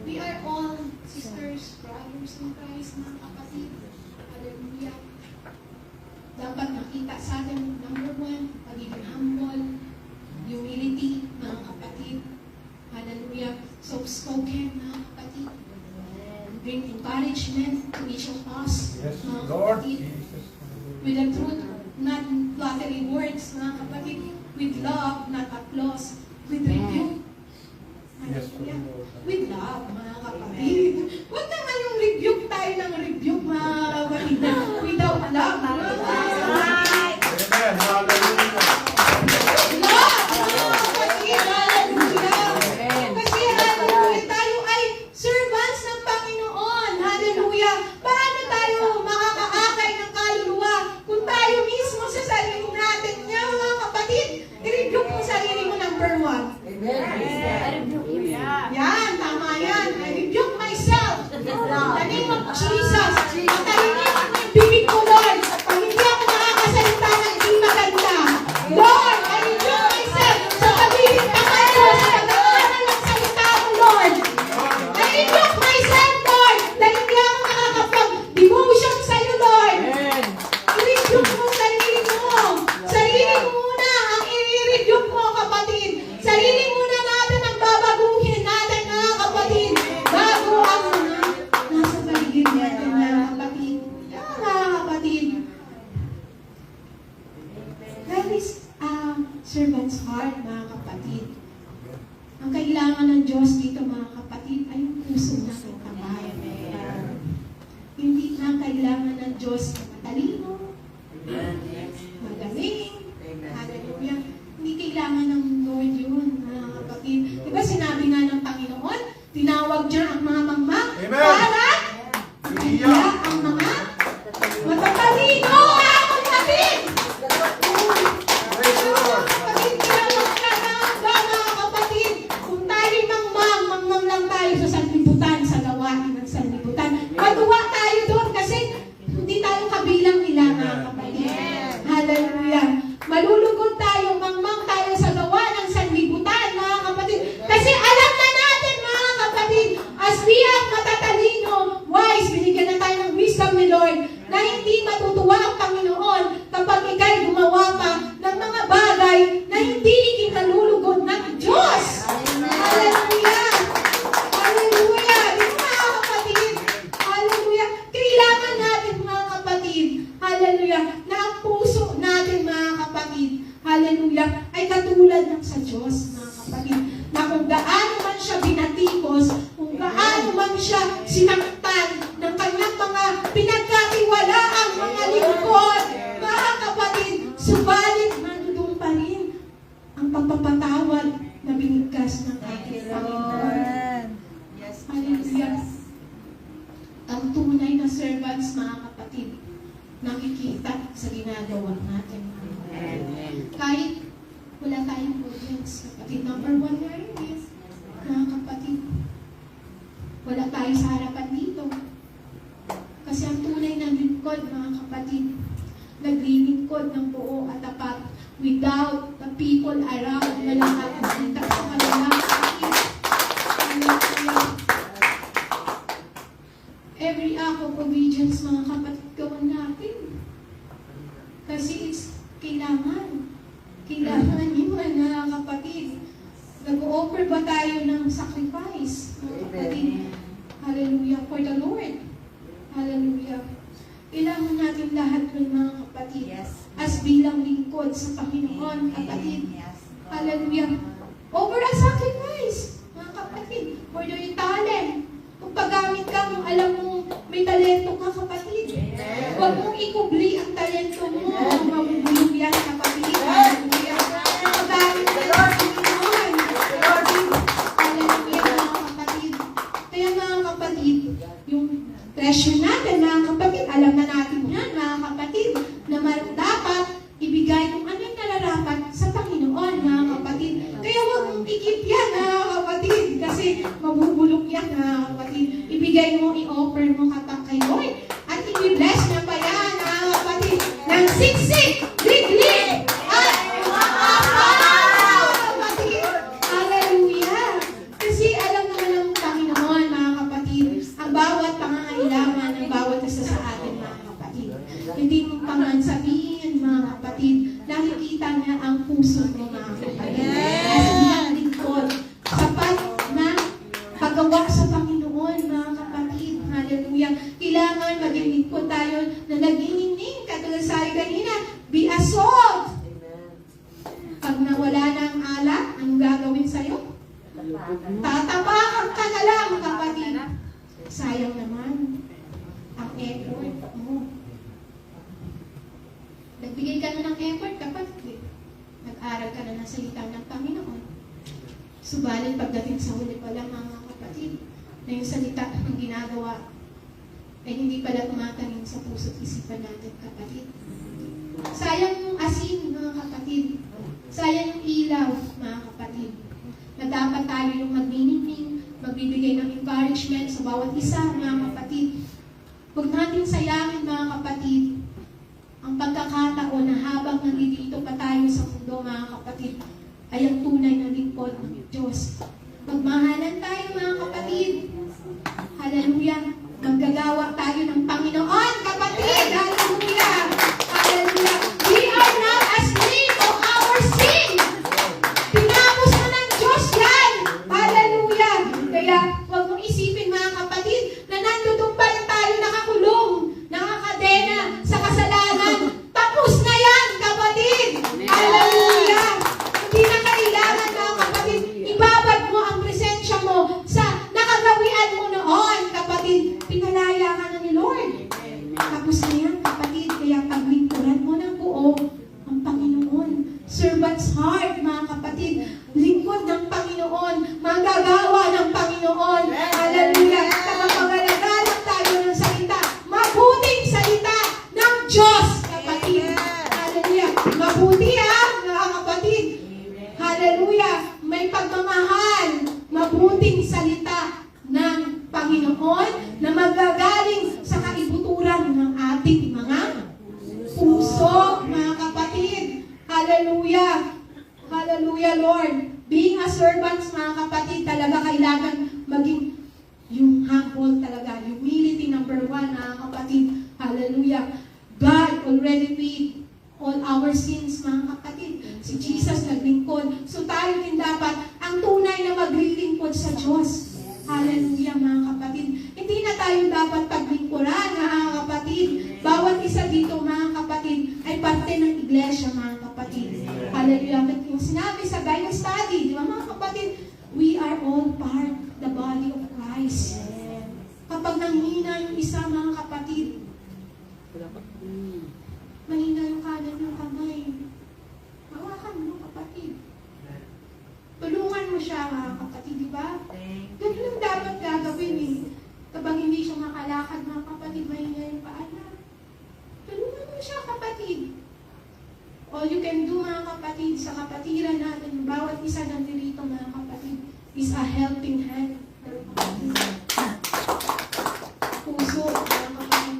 We are all sisters, brothers in Christ, mga kapatid. Hallelujah. Dapat nakita sa atin, number one, pagiging humble, humility, mga kapatid. Hallelujah. Soft-spoken, mga kapatid. Bring encouragement to each of us, Yes, mga Lord kapatid. Jesus. With the truth, not flattery words, mga kapatid. With love, not applause. With rebuke. Yes, Hallelujah. Lord. With love, mga kapatid. Huwag naman yung rebuke tayo ng rebuke, mga kapatid. Without love, mga kapatid. Amen. Hallelujah. Love, mga kapatid. Hallelujah. Kasi hallelujah, tayo ay servants ng Panginoon. Hallelujah. Paano tayo makakaakay ng kaluluwa kung tayo mismo sa sarili natin niya, mga kapatid? I-rebuke mo sarili mo, number one. Yan, tama yan. I rebuke myself. In the name of Jesus. Matahimik ang bibig ko, Lord. Pag hindi ako nakakasalita ng hindi maganda. Lord, I rebuke myself sa pagiging takalo sa pagkakanan ng salita mo, Lord. I rebuke myself, Lord, dahil hindi ako nakakapag-devotion sa iyo, Lord. I-rebuke mo sarili mo. Sarili mo muna ang i-rebuke mo, kapatid. Sarili muna natin ang babaguhin natin, mga kapatid. Bago ang mga nasa paligid natin, mga kapatid. Yan, mga kapatid. That is servant's heart, mga kapatid. Ang kailangan ng Diyos dito, mga kapatid, ay yung puso natin tamay. Hindi na kailangan ng Diyos na matalino, magaling, hallelujah. Hindi kailangan ng Lord yun, mga kapatid. Diba sinabi nga ng Panginoon, tinawag niya ang mga mangmang Amen. para kaya ang mga matatalino, mga kapatid. Praise the Lord. Kapatid, tinawag ka na mga kapatid. Kung tayo'y mangmang lang tayo sa sanlibutan, sa gawain ng sanlibutan. Matuwa tayo doon kasi hindi tayo kabilang nila, mga kapatid. Hallelujah. Malulugod tayo, mangmang tayo sa gawa ng sanlibutan, mga kapatid. Kasi alam na natin, mga kapatid, as we have matatalino, wise, binigyan na tayo ng wisdom ni Lord, na hindi matutuwa ang Panginoon kapag ikay gumawa pa ng mga bagay na hindi ikinalulugod ng Diyos. Hallelujah! Hallelujah! Di ba, mga kapatid? Hallelujah! Kailangan natin, mga kapatid, hallelujah, na ang puso natin, mga kapatid, hallelujah, ay katulad ng sa Diyos, mga kapatid, na kung gaano man siya binatikos, kung gaano man siya sinaktan ng kanyang mga pinagkatiwalaang mga lingkod, mga kapatid, subalit nandoon pa rin ang pagpapatawad na binigkas ng ating Panginoon. Yes, Hallelujah. Ang tunay na servants, mga kapatid, nakikita sa ginagawa natin. Kahit wala tayong audience, kapatid. Number one nga yun, yes. Mga kapatid, wala tayo sa harapan dito. Kasi ang tunay na lingkod, mga kapatid, naglilingkod ng buo at tapat without the people around na nakakita sa kanila. Every act of obedience, mga kapatid, gawin natin. Kasi it's kailangan. Kailangan yun, mga kapatid. Nag-o-offer ba tayo ng sacrifice, mga kapatid. Hallelujah, for the Lord. Hallelujah. Kailangan natin lahat ng mga kapatid as bilang lingkod sa Panginoon, kapatid. Hallelujah. Over a sacrifice, mga kapatid. For your talent. Kung paggamit ka, kung alam mo may talento ka, kapatid. Huwag mong ikubli ang talento mo. Mabubulog yan, kapatid. Hallelujah. Paggamit ka ng Panginoon, kapatid. Hallelujah, mga kapatid. Kaya mga kapatid, yung treasure natin, mga kapatid, alam na natin yan, mga kapatid, na dapat ibigay kung ano yung nararapat sa Panginoon, mga kapatid. Kaya huwag mong ikip yan, mga kapatid, kasi mabubulok yan, mga kapatid. Ibigay mo, i-offer mo kay Lord, at i-bless niya pa yan, mga kapatid, ng siksik, liglig, at kapatid. Hallelujah! Kasi alam naman ng Panginoon, mga kapatid, ang bawat pangangailangan ng bawat isa sa atin, mga kapatid. Hindi mo pa man sabihin, mga kapatid, nakikita niya ang puso mo, mga kapatid. As biyang lingkod, sapat na paggawa sa Panginoon, mga kapatid. Hallelujah. Kailangan maging lingkod tayo na nagingning, katulad sabi kanina, be a salt. Pag nawala na ang alak, anong gagawin sa'yo? Tatapakan ka na lang, kapatid. Sayang naman ang effort mo. Nagbigay ka na ng effort, kapatid. Nag-aral ka na ng salita ng Panginoon. Subalit pagdating sa huli pala, mga kapatid, na yung salita ng ginagawa ay hindi pala tumatanim sa puso't isipan natin, kapatid. Sayang yung asin, mga kapatid. Sayang yung ilaw, mga kapatid. Na dapat tayo yung magniningning, magbibigay ng encouragement sa bawat isa, mga kapatid. Huwag natin sayangin, mga kapatid, ang pagkakataon na habang nandito pa tayo sa mundo, mga kapatid, ay ang tunay na lingkod ng Diyos. Magmahalan tayo, mga kapatid. Hallelujah. Maggagawa tayo ng Panginoon, kapatid. Hallelujah. Hallelujah. We are not asleep of our sin. Tinapos na ng Diyos yan. Hallelujah. Kaya huwag mong isipin, mga kapatid, na nandun pa lang tayo nakakulong, nakakadena sa kasalanan. Tapos na yan, kapatid. Hallelujah. Hindi na kailangan, mga kapatid, ibabad mo ang presensya mo sa nakagawian mo noon, kapatid. Pinalaya ka na ni Lord. Tapos na yan, kapatid. Kaya paglingkuran mo ng buo ang Panginoon. Servant's heart, mga kapatid. Lingkod ng Panginoon. Manggagawa ng Panginoon. Hallelujah. Kapag-alagalang tayo ng salita. Mabuting salita ng Diyos, kapatid. Hallelujah. Mabuti mga kapatid. Hallelujah. May pagmamahal. Mabuting salita ng Panginoon na magagaling sa kaibuturan ng ating mga puso, mga kapatid. Hallelujah. Hallelujah, Lord. Being a servant, mga kapatid, talaga kailangan maging yung humble talaga. Humility, number 1, mga kapatid. Hallelujah. God already paid all our sins, mga kapatid. Si Jesus naglingkod. So tayo din dapat ang tunay na maglilingkod sa Diyos. Hallelujah, mga kapatid. Hindi na tayo dapat paglingkuran, mga kapatid. Bawat isa dito, mga kapatid, ay parte ng iglesia, mga kapatid. Hallelujah. Yung sinabi sa Bible study, di ba, mga kapatid, we are all part the body of Christ. Kapag nanghina yung isa, mga kapatid, mahina yung kanan ng kamay. Hawakan mo, kapatid. Tulungan mo siya, mga kapatid, di ba? Ganun lang dapat gagawin eh. Kapag hindi siya makalakad, mga kapatid, mahina yung paan. Tulungan mo siya, kapatid. All you can do, mga kapatid, sa kapatiran natin, bawat isa nandito, mga kapatid, is a helping hand. Puso, mga kapatid,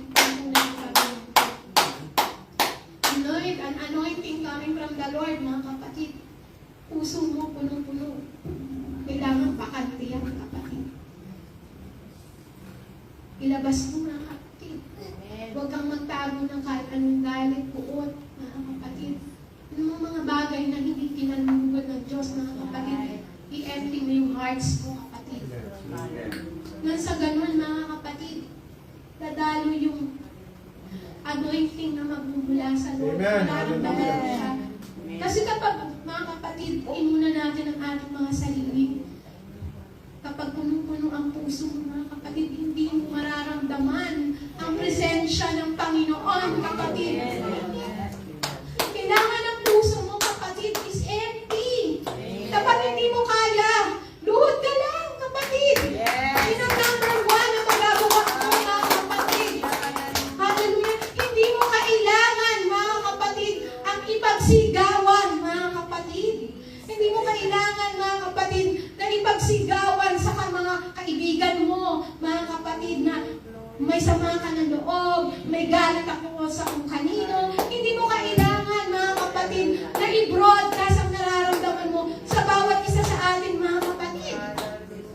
an anointing coming from the Lord, mga kapatid. Puso mo, punong-puno. Kailangan bakante yan, kapatid. Ilabas mo, mga kapatid. Huwag kang magtago ng kahit anong galit, buot, mga kapatid. Ano mga bagay na hindi kinalugod ng Diyos, mga kapatid. i-empty mo yung hearts mo, kapatid. Nang sa ganun, mga kapatid, dadalo yung anointing na magbubula sa Lord. Amen. Nararamdaman mo siya. Kasi kapag, mga kapatid, inuna natin ang ating mga sarili, kapag punong-puno ang puso mo, mga kapatid, hindi mo mararamdaman ang presensya ng Panginoon, kapatid. Kailangan ng puso mo, kapatid, is empty. Kapag hindi mo kaya, luhod ka lang, kapatid. Yun ang number one na magagawa mo, mga kapatid. Hallelujah. Hindi mo kailangan, mga kapatid, ang ipagsigawan, mga kapatid. Hindi mo kailangan, mga kapatid, na ipagsigawan sa mga kaibigan mo, mga kapatid, na may sama ka ng loob, may galit ako sa kung kanino. Hindi mo kailangan, mga kapatid, na i-broadcast ang nararamdaman mo sa bawat isa sa atin, mga kapatid.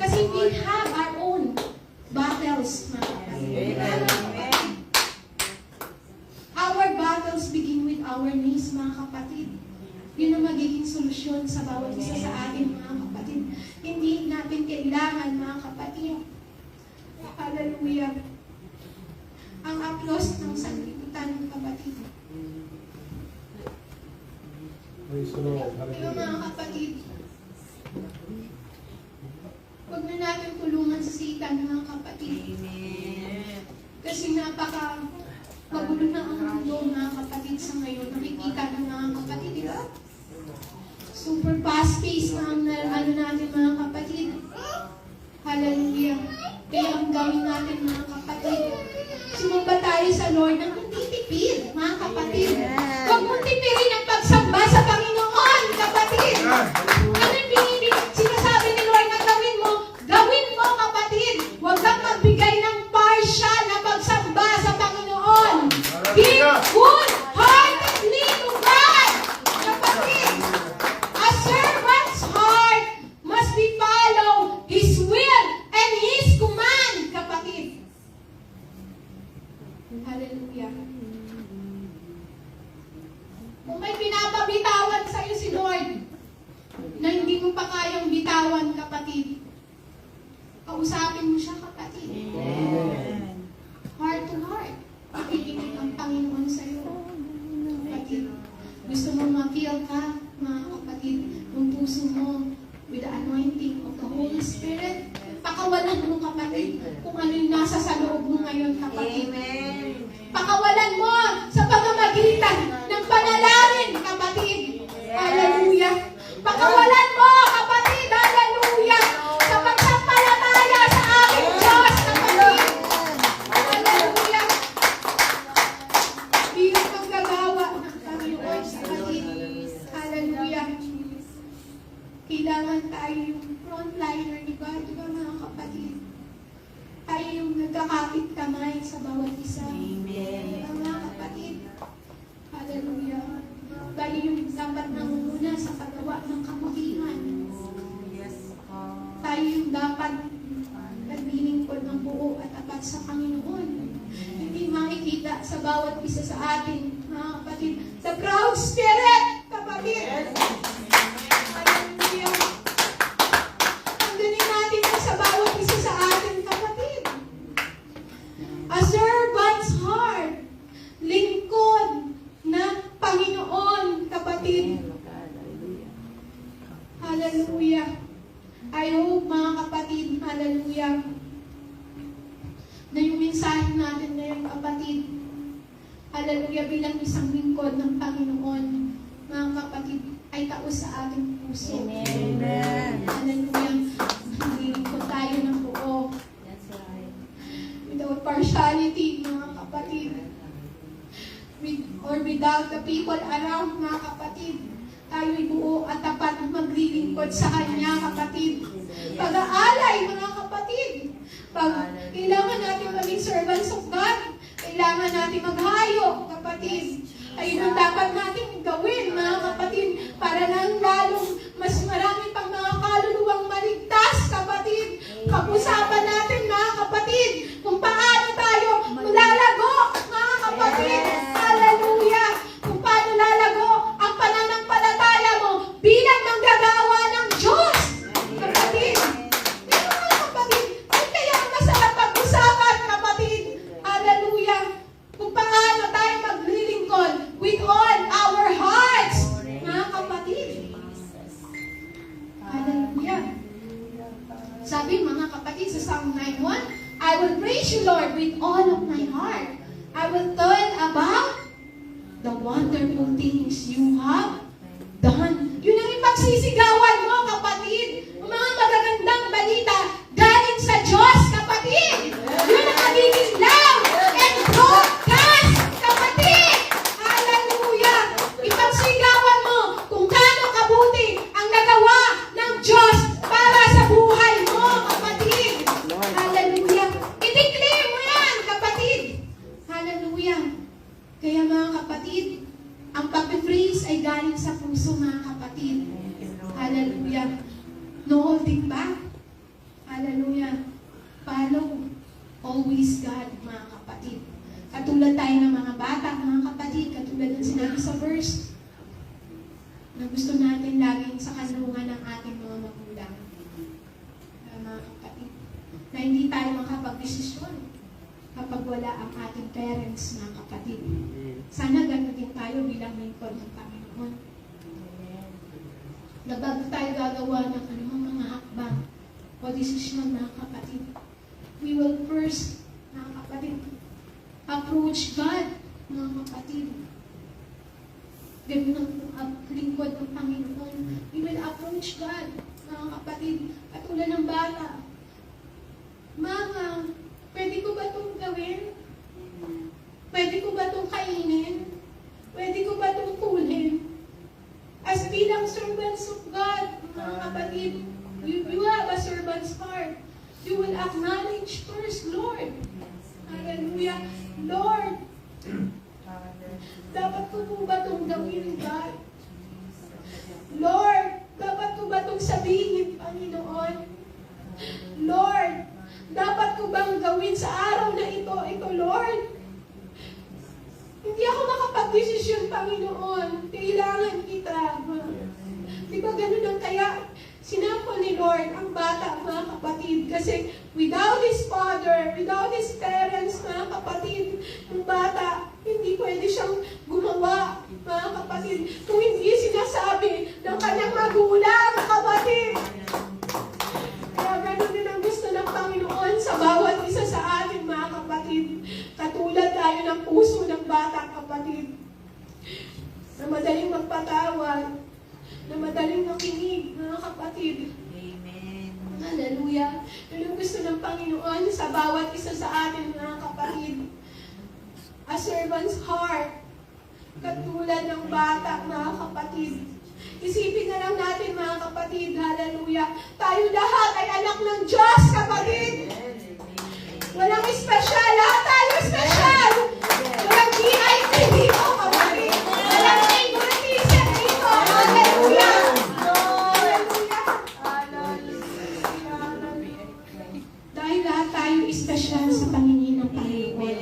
Kasi we have our own battles, mga kapatid. Our battles begin with our knees, mga kapatid. Yun ang magiging solusyon sa bawat isa sa atin, mga kapatid. Hindi natin kailangan, mga kapatid. Hallelujah. Ang aplos ng sanlibutan ng kapatid. Praise the Lord. Kaya Hallelujah. mga kapatid, huwag na natin tulungan si Satan, mga kapatid. Kasi magulo na ang mundo, mga kapatid, sa ngayon. Nakikita ng mga kapatid, di ba? Super fast-paced na ang ano natin, mga kapatid. Hallelujah. Kaya ang gawin natin, mga kapatid, sumamba tayo sa Lord ng hindi tipid, mga kapatid. Huwag mong tipirin ang pagsamba sa Panginoon, kapatid. Ano yung sinasabi ni Lord na gawin mo? Gawin mo, kapatid. Huwag kang magbigay ng partial na pagsamba sa Panginoon. Give wholeheartedly to God, kapatid. A servant's heart must be follow His will and His command, kapatid. Hallelujah. Kung may pinapabitawan sa'yo si Lord na hindi mo pa kayang bitawan, kapatid, kausapin mo siya, kapatid. Heart to heart. Makikinig ang Panginoon sa'yo, kapatid. Gusto mo ma-feel ka, mga kapatid, ng puso mo with the anointing of the Holy Spirit. Pakawalan mo, kapatid, kung ano yung nasa sa loob mo ngayon, kapatid. Pakawalan mo sa pamamagitan ng panalangin, kapatid. Hallelujah. Pakawalan mo, kapatid. Hallelujah. Sa pagsampalataya sa aking Diyos, kapatid. Hallelujah. Bilang paggagawa ng Panginoon, kapatid. Hallelujah. Kailangan tayo yung frontliner ni God, di ba, mga kapatid? Tayo yung nagkakapit kamay sa bawat isa. Mga kapatid. Hallelujah. Tayo yung dapat nangunguna sa paggawa ng kabutihan. Tayo yung dapat naglilingkod ng buo at tapat sa Panginoon. Hindi makikita sa bawat isa sa atin, mga kapatid. The proud spirit, kapatid. Hallelujah. Tanggalin natin sa bawat isa sa atin, kapatid. A servant's heart, lingkod na Panginoon, kapatid. Hallelujah. I hope, mga kapatid, hallelujah, na yung mensahe natin ngayon, kapatid, hallelujah, bilang isang lingkod ng Panginoon, mga kapatid, ay taos sa ating puso. Amen. Hallelujah. Lingkod tayo ng buo. Without partiality, mga kapatid. Or without the people around, mga kapatid. Tayo'y buo at tapat maglilingkod sa Kanya, kapatid. Pag-aalay, mga kapatid. Pag kailangan natin maging servants of God, kailangan natin maghayo, kapatid. Ayun ang dapat natin gawin, mga kapatid, para nang lalong mas marami pang mga kaluluwang maligtas, kapatid. Pag-usapan natin, mga kapatid, kung paano tayo lalago, mga kapatid. Hallelujah! Kung paano lalago ang pananampalataya mo bilang manggagawa ng Diyos. sabi mga kapatid sa Psalm 9:1, I will praise you, Lord, with all of my heart. I will tell about the wonderful things you have done. Yun ang ipagsisigawan mo, kapatid. Ang mga magagandang balita galing sa Diyos, kapatid. Yun ang magiging loud and broadcast, kapatid. Hallelujah. Ipagsigawan mo kung gaano kabuti ang nagawa ng Diyos para sa buhay mo, kapatid. Hallelujah. I-declare mo yan, kapatid. Hallelujah. Kaya mga kapatid, ang pag-praise ay galing sa puso, mga kapatid. Hallelujah. No holding back. Hallelujah. Follow always God, mga kapatid. Katulad tayo ng mga bata, mga kapatid, katulad ng sinabi sa verse, na gusto natin laging sa kanlungan ng ating mga magulang. Mga kapatid, na hindi tayo makapag-desisyon kapag wala ang ating parents, mga kapatid. Sana ganun din tayo bilang lingkod ng Panginoon. Na bago tayo gagawa ng anumang mga hakbang o desisyon, mga kapatid, we will first, mga kapatid, approach God, mga kapatid. Ganun ang lingkod ng Panginoon. We will approach God, mga kapatid, katulad ng bata. Mama, pwede ko ba itong gawin? Pwede ko ba itong kainin? Pwede ko ba itong kulin? As bilang servants of God, mga kapatid, you have a servant's heart. You will acknowledge first, Lord. Hallelujah. Lord, dapat ko po ba itong gawin, God? Lord, dapat ko ba itong sabihin, Panginoon? Lord, dapat ko bang gawin sa araw na ito, Lord? Hindi ako makapag-desisyon, Panginoon. Kailangan kita. Di ba ganun ang kaya sinample ni Lord ang bata, mga kapatid? Kasi without his father, without his parents, mga kapatid, ang bata, hindi pwede siyang gumawa, mga kapatid. Kung hindi sinasabi ng kanyang magulang, kapatid. Kaya ganun din ang gusto ng Panginoon sa bawat isa sa atin, mga kapatid. Katulad tayo ng puso ng bata, kapatid. Na madaling magpatawad, na madaling makinig, mga kapatid. Amen. Hallelujah. Yun ang gusto ng Panginoon sa bawat isa sa atin, mga kapatid. A servant's heart. Katulad ng bata, mga kapatid. Isipin na lang natin, mga kapatid, hallelujah. Tayo lahat ay anak ng Diyos, kapatid. Walang espesyal, lahat tayo espesyal. Walang VIP dito, kapatid. Walang favoritism dito, hallelujah. Dahil lahat tayo espesyal sa Panginoon ng Panginoon.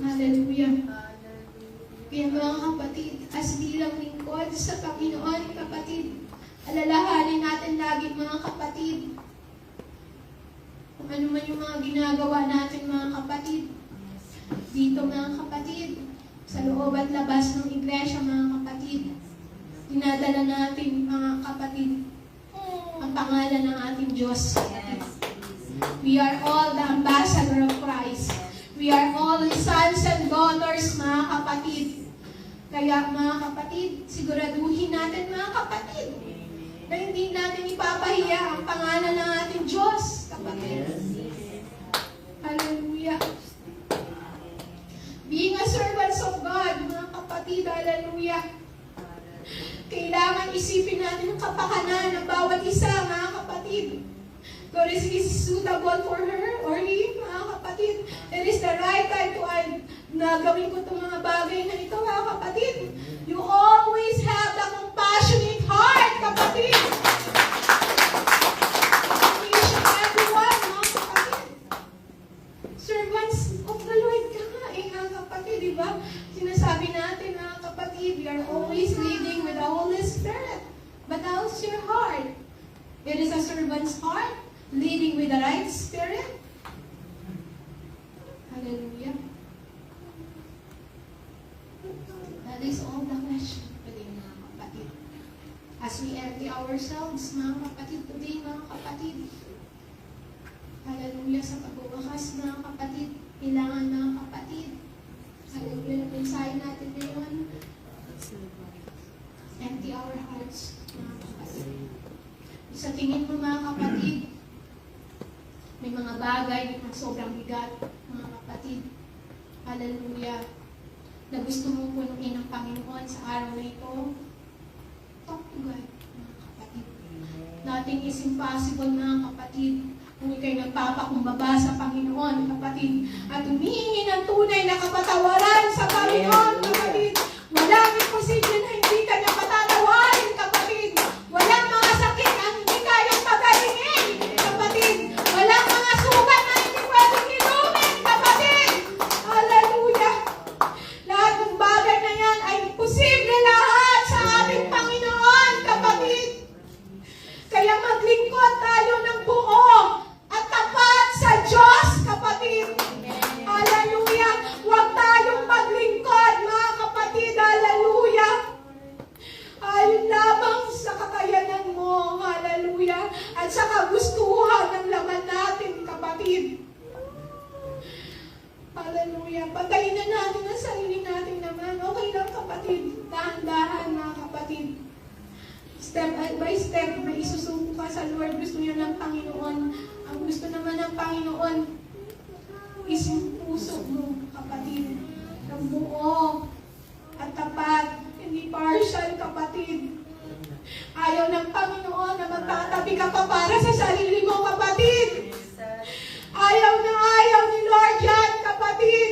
Hallelujah. Kaya mga kapatid, as bilang lingkod sa Panginoon, kapatid, alalahanin natin lagi, mga kapatid, kung ano man yung mga ginagawa natin, mga kapatid, dito, mga kapatid, sa loob at labas ng iglesia, mga kapatid, dinadala natin, mga kapatid, ang pangalan ng ating Diyos. We are all the ambassador of Christ. We are all sons and daughters, mga kapatid. Kaya, mga kapatid, siguraduhin natin, mga kapatid, na hindi natin ipapahiya ang pangalan ng ating Diyos, kapatid. Hallelujah. Being a servants of God, mga kapatid, hallelujah. Kailangan isipin natin ang kapakanan ng bawat isa, mga kapatid. God is suitable for her or him, mga kapatid. It is the right time to na gawin ko itong mga bagay na ito, mga kapatid. You always have the compassionate heart, kapatid. Each and everyone, mga kapatid. Servants of the Lord ka nga, mga kapatid, di ba? Sinasabi natin, mga kapatid, we are always leading with the Holy Spirit. But how's your heart? It is a servant's heart, leading with the right spirit. Hallelujah. That is all the question today, mga kapatid. As we empty ourselves, mga kapatid, today, mga kapatid, hallelujah, sa pagbubukas, mga kapatid, kailangan, mga kapatid, hallelujah, na mensahe natin ngayon, empty our hearts, mga kapatid. Sa tingin mo, mga kapatid, may mga bagay na sobrang bigat, mga kapatid, hallelujah, na gusto mong punuin ng Panginoon sa araw na ito, talk to God, mga kapatid. Nothing is impossible, mga kapatid. Kung ikaw'y nagpapakumbaba sa Panginoon, kapatid, at humihingi ng tunay na kapatawaran sa Panginoon, kapatid, walang imposible na hindi ka niya patatawarin, kapatid. Walang mga sakit na hindi kayang pagalingin, kapatid. Walang mga sugat na hindi pwedeng inumin, kapatid. Hallelujah! Lahat ng bagay na yan ay posible lahat sa ating Panginoon, kapatid. Kaya maglingkod tayo ng buo at tapat sa Diyos, kapatid. Hallelujah! Huwag tayong maglingkod, mga kapatid. Hallelujah! Ayon lamang sa kakayanan mo, hallelujah, at sa kagustuhan ng laman natin, kapatid. Hallelujah. Patayin na natin ang sarili natin naman. Okay lang, kapatid. Dahan-dahan, mga kapatid. Step by step, may isusuko ka sa Lord. Gusto niya ng Panginoon. Ang gusto naman ng Panginoon is yung puso mo, kapatid. Ang buo at tapat. Hindi partial, kapatid. Ayaw ng Panginoon na magtatabi ka pa para sa sarili mo, kapatid. Ayaw na ayaw ni Lord yan, kapatid.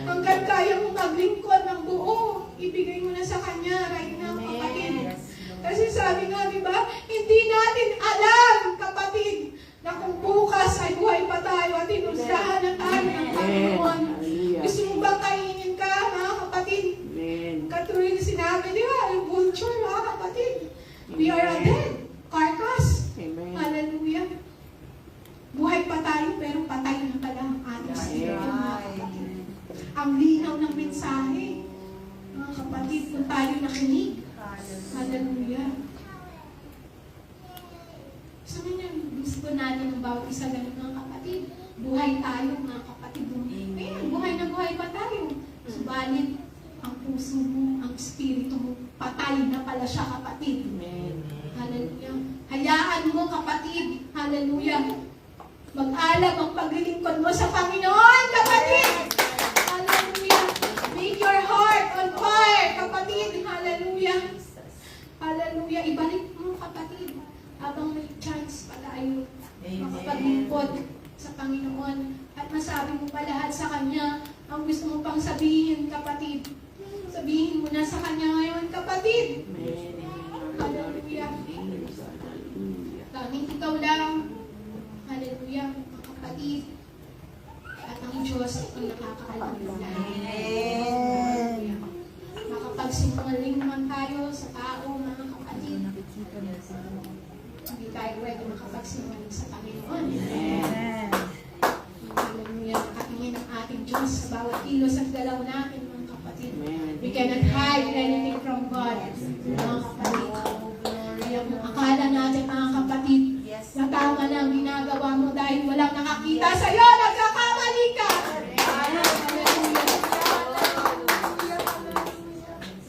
Hanggang kaya mo maglingkod ng buo, ibigay mo na sa Kanya right now, kapatid. Kasi sabi nga, di ba, hindi natin alam, kapatid, na kung bukas ay buhay pa tayo at inusgahan na tayo ng Panginoon. Gusto mo bang kainin ka, mga kapatid? Katulad na sinabi, di ba, yung vulture, mga kapatid. We are a dead carcass. Hallelujah. Buhay pa tayo, pero patay na pala ang ating spirito, mga kapatid. Ang linaw ng mensahe, mga kapatid, kung tayo nakinig. Hallelujah. So, gusto natin ng bawat isa ganun, mga kapatid. Buhay tayo, mga kapatid. Ngayon, buhay na buhay pa tayo. Subalit, ang puso mo, ang spirito mo, patay na pala siya, kapatid. Hallelujah. Hayaan mo, kapatid. Hallelujah. Mag-alab ang paglilingkod mo sa Panginoon, kapatid. Hallelujah. Make your heart on fire, kapatid. Hallelujah. Hallelujah. Ibalik mo, kapatid. Habang may chance pa tayo makapaglingkod sa Panginoon. At masabi mo pa lahat sa Kanya ang gusto mo pang sabihin, kapatid. Sabihin mo na sa Kanya ngayon, kapatid. Hallelujah. Tanging ikaw lang. Hallelujah, mga kapatid. At ang Diyos ang nakakaalam. Hallelujah. Makapagsinungaling naman tayo sa tao, mga kapatid. Hindi tayo pwede makapagsinungaling sa Panginoon. Hallelujah. Nakatingin ang ating Diyos sa bawat kilos at galaw natin, mga kapatid. We cannot hide anything from God, mga kapatid. Kaya kung akala natin, mga kapatid, na tama na ang ginagawa mo dahil walang nakakita sa'yo, nagkakamali ka.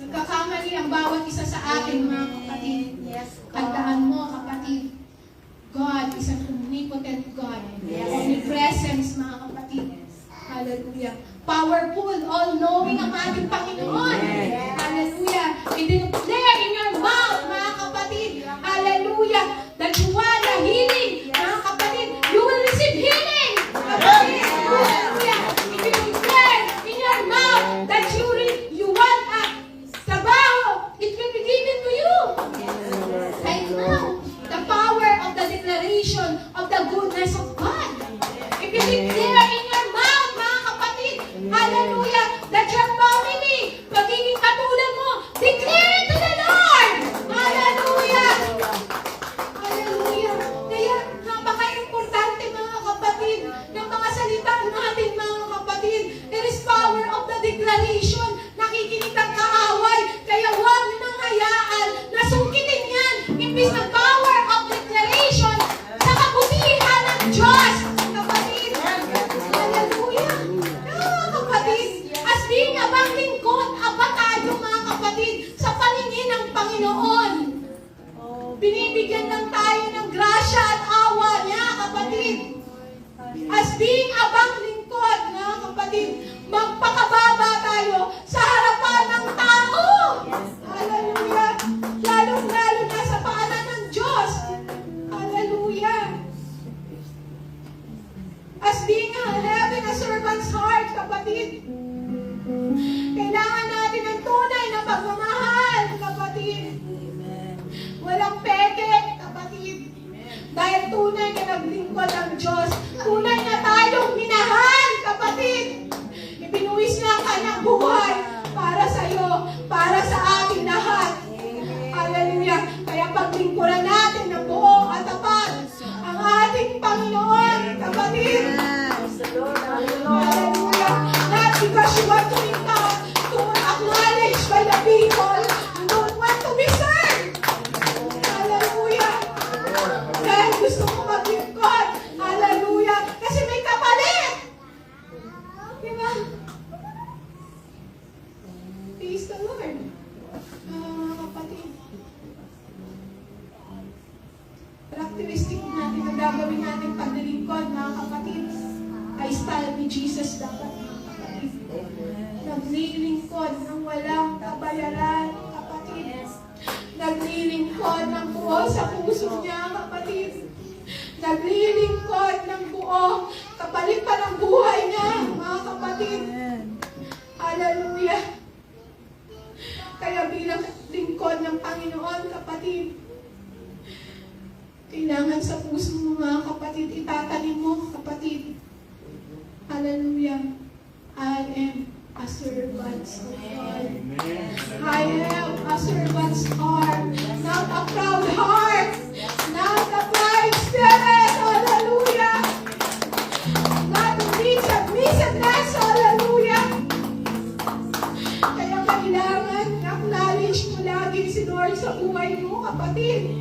Nagkakamali ang bawat isa sa atin, mga kapatid. Tandaan mo, kapatid, God is an omnipotent God. Omnipresence, mga kapatid. Hallelujah. Powerful, all-knowing ang ating Panginoon. Hallelujah. I-declare in your mouth, mga kapatid. Hallelujah. That you want a healing, mga kapatid. You will receive healing. Kapatid. Hallelujah. If you declare in your mouth that you want a trabaho, it will be given to you. Right now, the power of the declaration of the goodness of God. If you declare in your mouth, mga kapatid, hallelujah, that your family, magiging As being abang lingkod, mga kapatid, magpakababa tayo sa harapan ng tao. Hallelujah. Lalo-lalo na sa paanan ng Diyos. Hallelujah. As being having a servant's heart, kapatid, kailangan natin ng tunay na pagmamahal, kapatid. Walang peke, kapatid. Dahil tunay na naglingkod ang Diyos. Tunay na tayong minahal, kapatid. Ibinuwis niya ang kanyang buhay para sa iyo, para sa ating lahat. Hallelujah. Kaya paglingkuran natin ng buo at tapat ang ating Panginoon, kapatid. Hallelujah. Not because you want to be acknowledged by the people. You don't want to be served. Hallelujah. Dahil gusto ko maglingkod. Hallelujah. Kasi may kapalit. Diba? Praise the Lord. Mga kapatid. Characteristic natin na gagawin natin paglilingkod, mga kapatid, ay style ni Jesus dapat, mga kapatid. Naglilingkod ng walang kabayaran, kapatid. Naglilingkod ng buo sa puso niya, kapatid. Naglilingkod ng buo, kapalit pa ng buhay niya, mga kapatid. Hallelujah. Kaya bilang lingkod ng Panginoon, kapatid, kailangan sa puso mo, mga kapatid, itatanim mo, kapatid. Hallelujah. I am a servant's heart. I am a servant's heart. Not a proud heart. Not a pride spirit. Hallelujah. Not a submissiveness. Hallelujah. Kaya kailangan acknowledge mo lagi si Lord sa buhay mo, kapatid.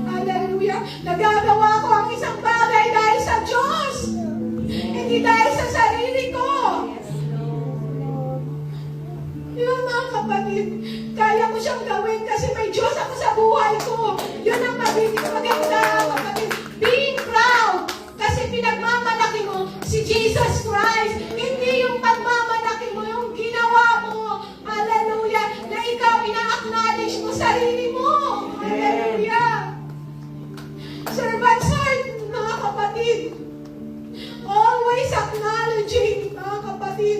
Hallelujah. Nagagawa ko ang isang bagay dahil sa Diyos. Hindi dahil sa sarili ko. Yun, mga kapatid. Kaya ko siyang gawin kasi may Diyos ako sa buhay ko. Yun ang maganda, kapatid. Being proud. Kasi pinagmamalaki mo si Jesus Christ. Hindi yung pagmamalaki mo, yung ginawa mo. Hallelujah. Na ikaw ina-acknowledge mo sarili mo. Hallelujah. Servant's heart, mga kapatid. Always acknowledging, mga kapatid,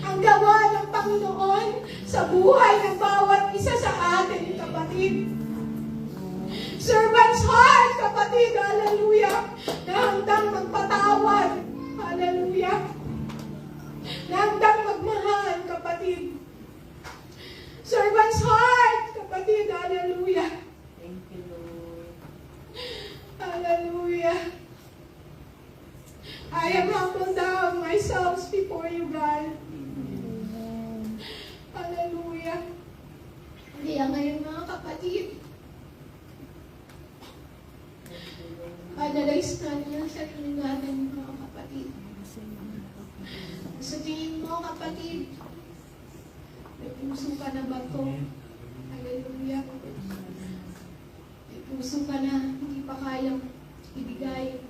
ang gawa ng Panginoon sa buhay ng bawat isa sa atin, kapatid. Servant's heart, kapatid, hallelujah, na handang magpatawad, hallelujah, na handang magmahal, kapatid. Servant's heart, kapatid, hallelujah. Thank you, Lord. Hallelujah. I am humble down myself before you, God. Hallelujah. Kaya ngayon, mga kapatid, analyze natin ang sarili natin, mga kapatid. Sa tingin mo, kapatid, may puso ka na ba ito? Hallelujah. May puso ka na hindi pa kayang ibigay,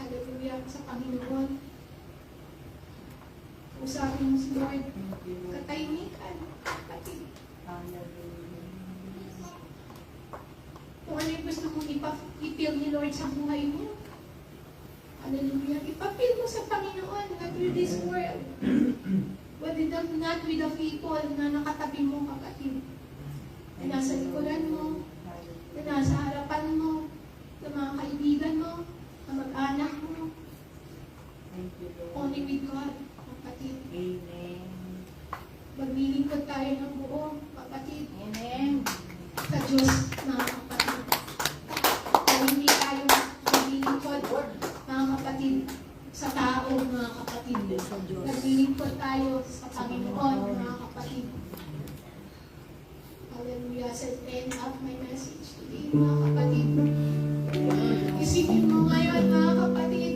hallelujah, sa Panginoon. Usapin mo si Lord, katahimikan, kapatid. Kung ano yung gusto mong ipil ni Lord sa buhay mo, hallelujah, ipapil mo sa Panginoon, not with this world, not with the people na nakatabi mo, kapatid. Na nasa likuran mo, na nasa harapan mo, na mga kaibigan mo, na mag-anak mo. Thank you, Lord. Only with God, kapatid. Amen. Maglilingkod tayo ng buo, kapatid. Amen. Sa Diyos, mga kapatid. Kaya hindi tayo maglilingkod, mga kapatid, sa tao, mga kapatid. Maglilingkod tayo sa Panginoon, mga kapatid. Hallelujah. Sa end of my message today, mga kapatid. Isipin mo ngayon, mga kapatid,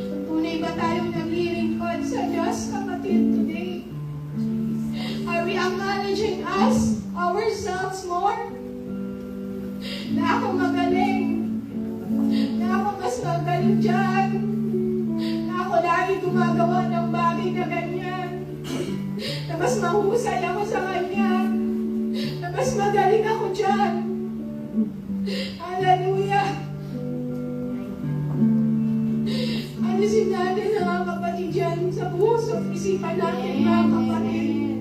kung tunay ba tayong naglilingkod sa Diyos, kapatid, today? Are we acknowledging us, ourselves more? Na ako magaling. Na ako mas magaling dyan na ako lagi gumagawa ng bagay na ganyan. Na mas mahusay ako sa kanya. Na mas magaling ako dyan. Hallelujah. Alisin natin ang mga kapatid dyan sa puso at isipan natin mga kapatid.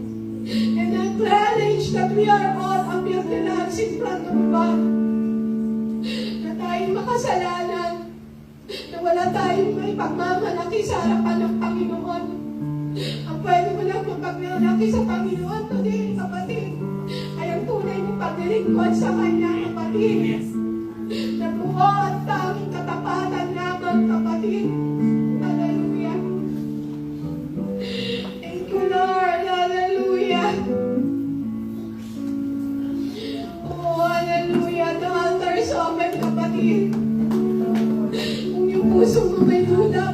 And acknowledge that we are all filthy rags in front of God. Na tayong makasalanan. Na wala tayong may pagmamalaki sa harapan ng Panginoon. Ang pwede mo lang magpagmalaki sa Panginoon today, kapatid, ay ang tunay mong paglilingkod sa Kanya, kapatid. Na buo at tanging katapatan lamang, kapatid. Hallelujah. Thank you, Lord. Hallelujah. Oh, hallelujah. The altar is open, kapatid. Kung yung puso mo may duda,